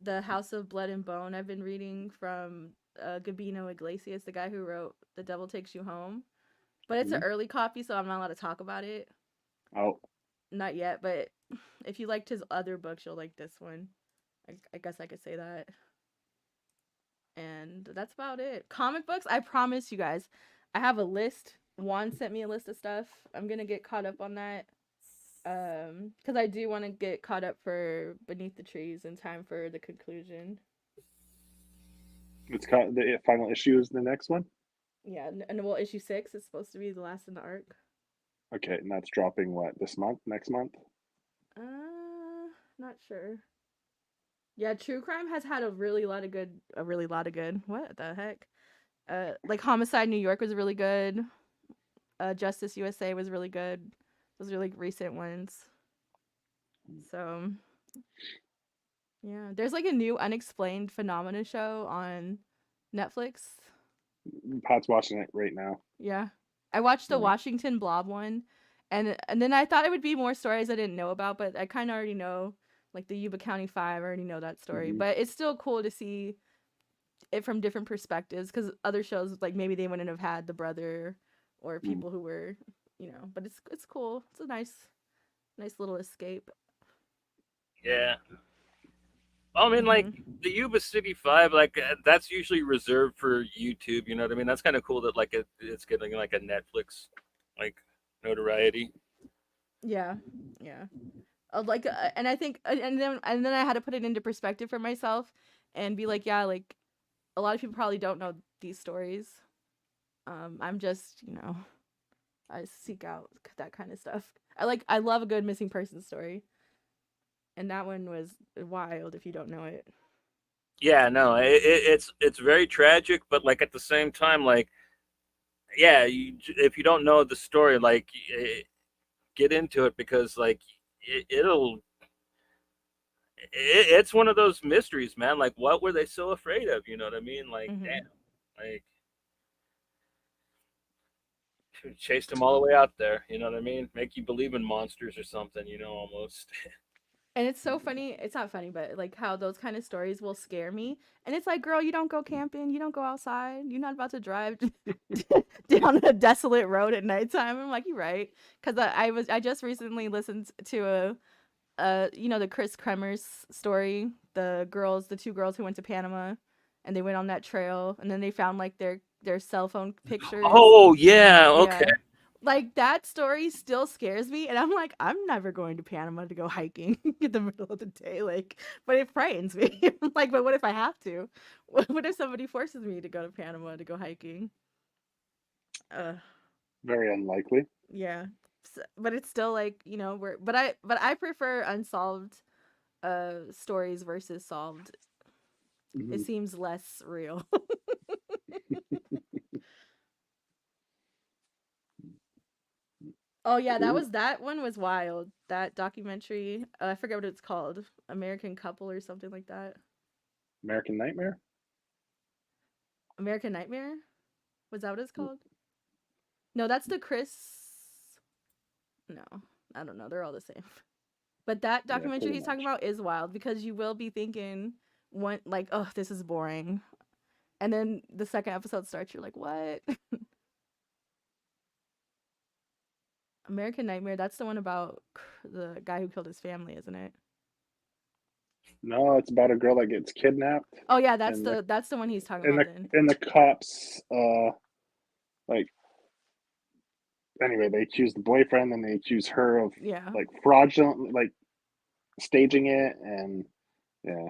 The House of Blood and Bone I've been reading from Gabino Iglesias, the guy who wrote The Devil Takes You Home. But it's an Mm. early copy, so I'm not allowed to talk about it. Oh, Not yet, but if you liked his other books, you'll like this one. I guess I could say that. And that's about it. Comic books, I promise you guys, I have a list. Juan sent me a list of stuff. I'm gonna get caught up on that. Because I do want to get caught up for Beneath the Trees in time for the conclusion. it's got the final issue is the next one. Yeah, and well, issue 6 is supposed to be the last in the arc. Okay, and that's dropping what this month? Next month? Not sure. Yeah, True Crime has had a really lot of good. What the heck? Like Homicide New York was really good. Justice USA was really good. Those are like recent ones. So yeah, there's like a new Unexplained Phenomena show on Netflix. Pat's watching it right now. Yeah, I watched the Yeah. Washington Blob one, and then I thought it would be more stories I didn't know about, but I kind of already know, like the Yuba County Five. I already know that story, Mhm. but it's still cool to see it from different perspectives, because other shows like maybe they wouldn't have had the brother or Mm. people who were, but it's cool. It's a nice little escape. Yeah. I mean, like the Yuba City Five, like that's usually reserved for YouTube. You know what I mean? That's kind of cool that like it's getting like a Netflix like notoriety. Yeah, yeah. Like, and I think, and then I had to put it into perspective for myself, and be like, yeah, like a lot of people probably don't know these stories. I'm just, I seek out that kind of stuff. I love a good missing person story, and that one was wild if you don't know it. Yeah, no, it's very tragic, but like at the same time, like yeah, if you don't know the story, like get into it because like it's one of those mysteries, man. Like, what were they so afraid of? You know what I mean? Like, Mm-hmm. damn, like chased them all the way out there. You know what I mean? Make you believe in monsters or something. You know, almost. And it's so funny. It's not funny, but like how those kind of stories will scare me. And it's like, girl, you don't go camping. You don't go outside. You're not about to drive down a desolate road at nighttime. I'm like, you're right. Because I just recently listened to the Chris Kremers story. The two girls who went to Panama, and they went on that trail, and then they found like their cell phone pictures. Oh yeah, okay. Yeah. Like, that story still scares me, and I'm like, I'm never going to Panama to go hiking in the middle of the day, like, but it frightens me. I'm like, but what if I have to? What if somebody forces me to go to Panama to go hiking? Uh, Very unlikely. yeah. But it's still like, but I prefer unsolved stories versus solved. It Mhm. seems less real. Oh yeah, Cool. that one was wild. That documentary, I forget what it's called, American Couple or something like that. American Nightmare. American Nightmare? Was that what it's called? No, that's the Chris. No, I don't know. They're all the same. But that Yeah, documentary pretty he's talking much. about is wild because you will be thinking one like, oh, this is boring, and then the second episode starts, you're like, what? American Nightmare. That's the one about the guy who killed his family, isn't it? No, it's about a girl that gets kidnapped, Oh yeah, that's and the the one he's talking and about the then. and the cops like anyway they accuse the boyfriend and they accuse her of Yeah. like fraudulent like staging it and yeah,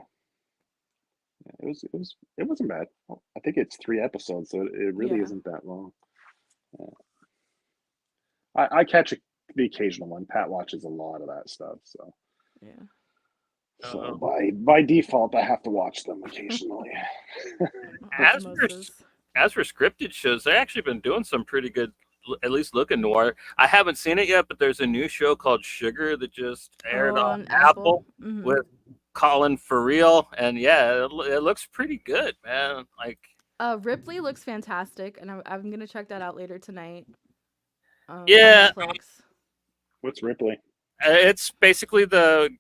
it wasn't bad. I think it's 3 episodes, so it really Yeah. isn't that long. Yeah. I catch the occasional one. Pat watches a lot of that stuff, so Yeah. so Um, by default I have to watch them occasionally. as for Osmosis. as for scripted shows, they've actually been doing some pretty good, at least looking noir. I haven't seen it yet, but there's a new show called Sugar that just Oh, aired on on Apple. Apple with Colin Farrell, and yeah, it looks pretty good, man. Like, Ripley looks fantastic, and I'm gonna check that out later tonight. On yeah, Netflix. What's Ripley? it's basically the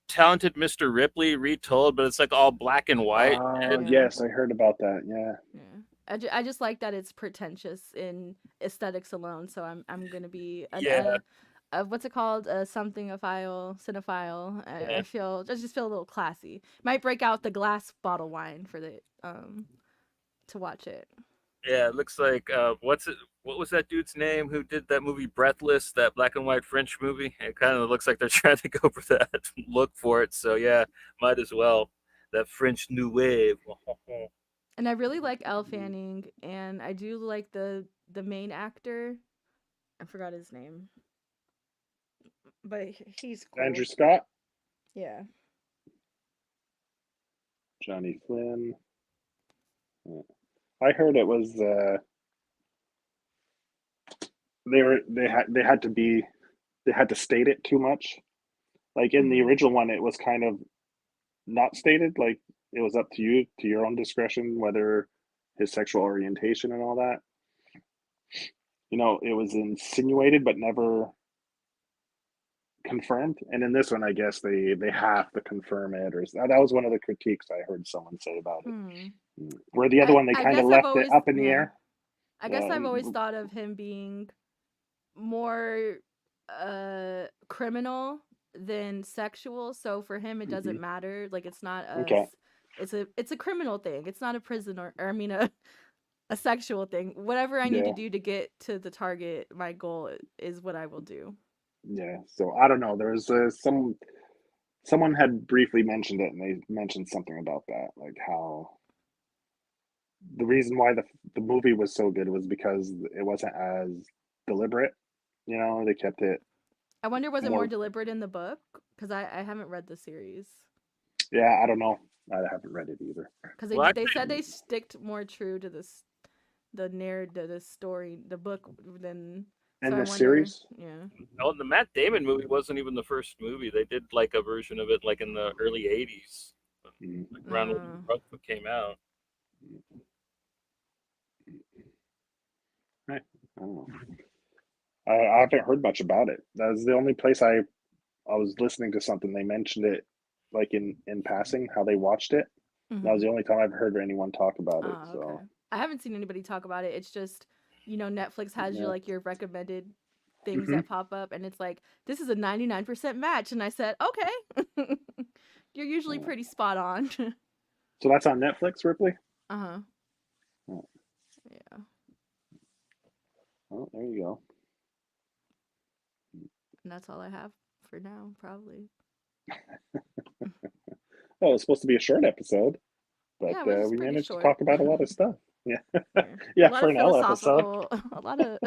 talented Mr. Ripley retold, but it's like all black and white. Yeah. Yes, I heard about that. Yeah. Yeah. I just like that it's pretentious in aesthetics alone. So I'm gonna be an Yeah, what's it called, something a file cinephile. yeah, I just feel a little classy. Might break out the glass bottle wine for the to watch it. yeah. It looks like what's it? What was that dude's name who did that movie Breathless, that black and white French movie? It kind of looks like they're trying to go for that look for it. So yeah, might as well. That French New Wave. And I really like Elle Fanning, and I do like the main actor. I forgot his name, but he's Andrew cool. Scott, Yeah. Johnny Flynn. Yeah. I heard it was they had to state it too much. Like in the Mm-hmm. original one, it was kind of not stated. Like it was up to you, to your own discretion, whether his sexual orientation and all that. It was insinuated but never confirmed. And in this one, I guess they have to confirm it, or that was one of the critiques I heard someone say about it. Hmm. Where the other one, they I kind of guess I've left it always up in the yeah. air. I guess Yeah, I've always thought of him being more criminal than sexual. So for him it mhm. doesn't matter. Like it's not Okay. it's a criminal thing. It's not a prison or I mean a sexual thing. Whatever I need to Yeah. do to get to the target, my goal is what I will do. Yeah. So I don't know. There was someone had briefly mentioned it, and they mentioned something about that, like how the reason why the movie was so good was because it wasn't as deliberate. They kept it I wonder, was it more more. deliberate in the book? Because I haven't read the series. Yeah, I don't know. I haven't read it either. Because Well, they said they sticked more true to this the narrative, the story, the book than. So And I the wonder, series, yeah. oh, the Matt Damon movie wasn't even the first movie. They did like a version of it like in the early '80s, mm, like around when Uh, Brunswick came out. I don't know. I haven't heard much about it. That was the only place I was listening to something. They mentioned it like in passing, how they watched it. That was mm-hmm. the only time I've heard anyone talk about it. Oh, okay. So I haven't seen anybody talk about it. It's just, Netflix has yeah. your recommended things Hmm. that pop up, and it's like, this is a 99% match, and I said, okay. You're usually Yeah. pretty spot on. So that's on Netflix, Ripley. Uh huh. Oh, Yeah. well, there you go. And that's all I have for now, probably. Well, it's supposed to be a short episode, but Yeah, which is we pretty managed to short. talk about a lot of stuff. Yeah, Yeah. yeah, A lot for of an L episode. philosophical, a lot of.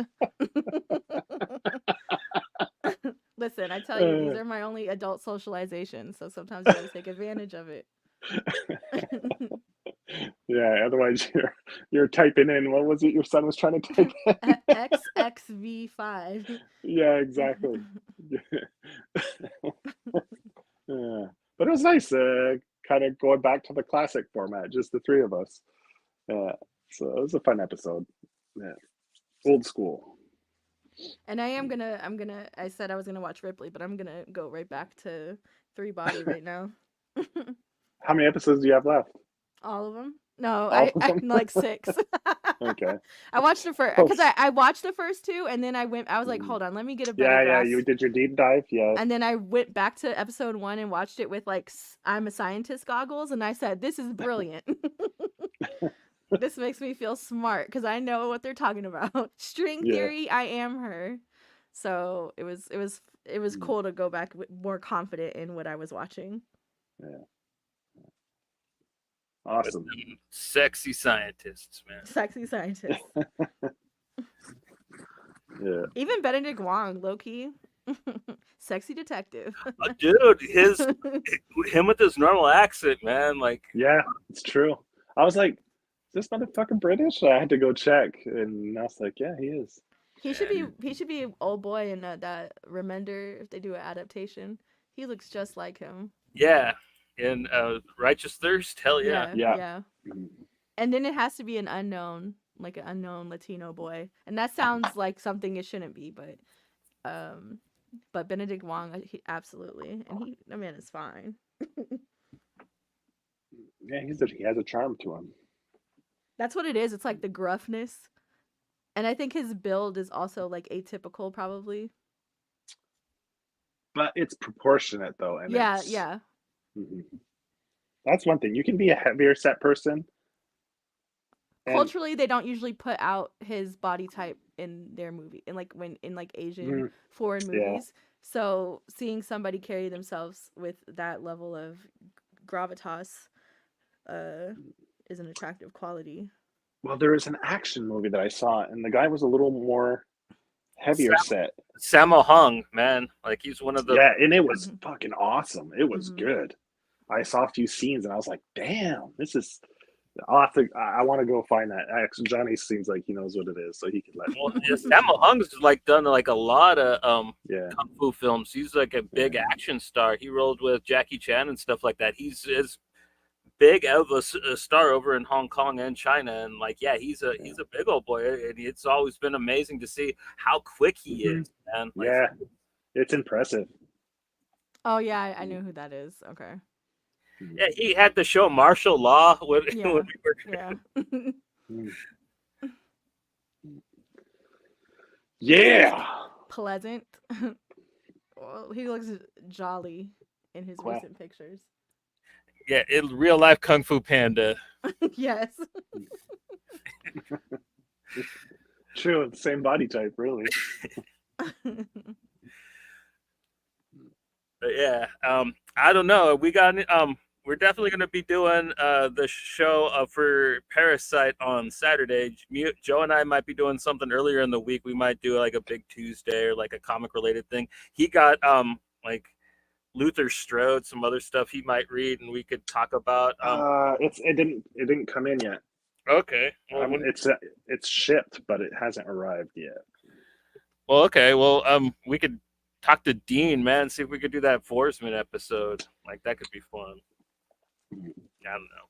Listen, I tell you, these Uh, are my only adult socializations, so sometimes you got to take advantage of it. yeah, otherwise you're typing in what was it your son was trying to type in? XXV5. Yeah, exactly. Yeah. But it was nice, kind of going back to the classic format, just the three of us. Yeah, so it was a fun episode. Yeah, old school. And I said I was gonna watch Ripley, but I'm gonna go right back to Three Body right now. How many episodes do you have left? All of them? No, All of I them? like 6. Okay. I watched the first Oh, because I watched the first 2 and then I was like, hold on, let me get a better yeah. You grasp. did your deep dive. Yeah. And then I went back to episode 1 and watched it with like I'm a scientist goggles, and I said, this is brilliant. This makes me feel smart because I know what they're talking about. String Yeah. theory, I am her. So it was cool to go back more confident in what I was watching. Yeah. Awesome. Sexy scientists, man. Sexy scientist. Yeah. Even Benedict Wong, low key. Sexy detective. Dude, him with his normal accent, man. Like, Yeah, it's true. I was like, is this motherfucker British? I had to go check, and I was like, yeah, he is. He should be old boy in that Remender if they do an adaptation. He looks just like him. yeah, in Righteous Thirst, hell yeah. Yeah. And then it has to be an unknown, like an unknown Latino boy, and that sounds like something it shouldn't be, but Benedict Wong, absolutely, and that man is fine. Yeah, he has a charm to him. That's what it is. It's like the gruffness, and I think his build is also like atypical, probably. But it's proportionate though, and Yeah. Mhm. That's one thing. You can be a heavier set person. Culturally, they don't usually put out his body type in their movie, in Asian foreign movies. So seeing somebody carry themselves with that level of gravitas is an attractive quality. Well, there was an action movie that I saw, and the guy was a little more heavier set. Sammo Hung, man, like he's one of the and it was fucking awesome. It was good. I saw a few scenes, and I was like, "Damn, this is." I'll have to. I want to go find that. Actually, Johnny seems like he knows what it is, so he could let me. Well, Sammo Hung's like done like a lot of kung fu films. He's like a big action star. He rolled with Jackie Chan and stuff like that. He's as big of a star over in Hong Kong and China, and like he's a big old boy. And it's always been amazing to see how quick he is, man. Like, yeah, it's impressive. Oh yeah, I knew who that is. Okay. Yeah, he had the show Martial Law. Yeah. Pleasant. Well, he looks jolly in his recent pictures. Yeah, real life Kung Fu Panda. Yes. True, same body type, really. But yeah, I don't know. We're definitely going to be doing the show for Parasite on Saturday. Joe and I might be doing something earlier in the week. We might do like a big Tuesday or like a comic related thing. He got like Luther Strode, some other stuff he might read, and we could talk about. It didn't come in yet. Okay. Well, it's shipped, but it hasn't arrived yet. Well, okay. Well, we could talk to Dean, man, see if we could do that Forsman episode. Like that could be fun. I don't know.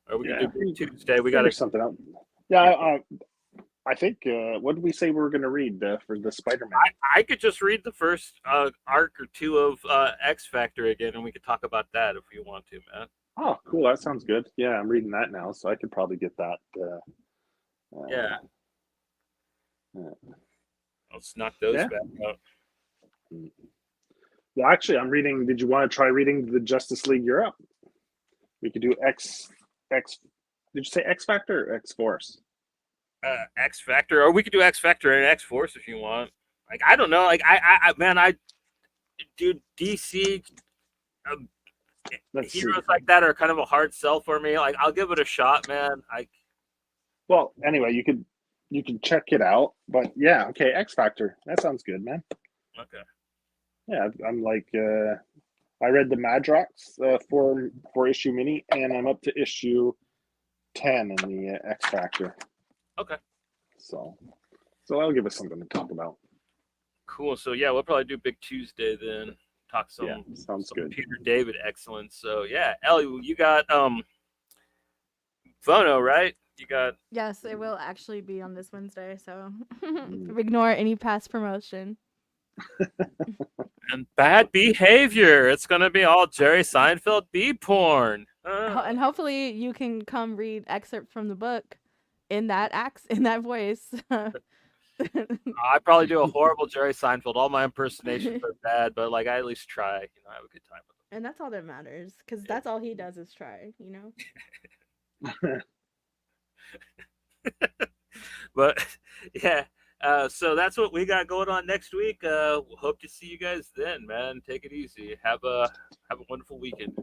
Or we could do Tuesday. We got something else. Yeah, I think. What did we say we were going to read for the Spider-Man? I could just read the first arc or two of X Factor again, and we could talk about that if you want to, man. Oh, cool. That sounds good. Yeah, I'm reading that now, so I could probably get that. Yeah. Let's knock those back out. Well, actually, I'm reading. Did you want to try reading the Justice League Europe? We could do X. Did you say X Factor or X Force? X Factor, or we could do X Factor and X Force if you want. Like I don't know. Like I dude, DC Let's see. heroes like that are kind of a hard sell for me. Like, I'll give it a shot, man. Well, anyway, you can check it out. But yeah, okay, X Factor. That sounds good, man. Okay. Yeah, I'm like, I read the Madrox four issue mini, and I'm up to issue 10 in the X Factor. Okay. So that'll give us something to talk about. Cool. So yeah, we'll probably do Big Tuesday then. Talk some, Yeah, sounds some good. Peter David excellence. So yeah, Ellie, you got Phono, right? You got Yes, it will actually be on this Wednesday, so Mm. ignore any past promotion. and Bad Behavior. It's gonna be all Jerry Seinfeld B porn. And hopefully you can come read excerpt from the book in that voice. I probably do a horrible Jerry Seinfeld. All my impersonations are bad, but like I at least try. You know, I have a good time with And that's all that matters, because that's all he does is try, you know? But yeah, so that's what we got going on next week. Hope to see you guys then, man. Take it easy. Have a wonderful weekend.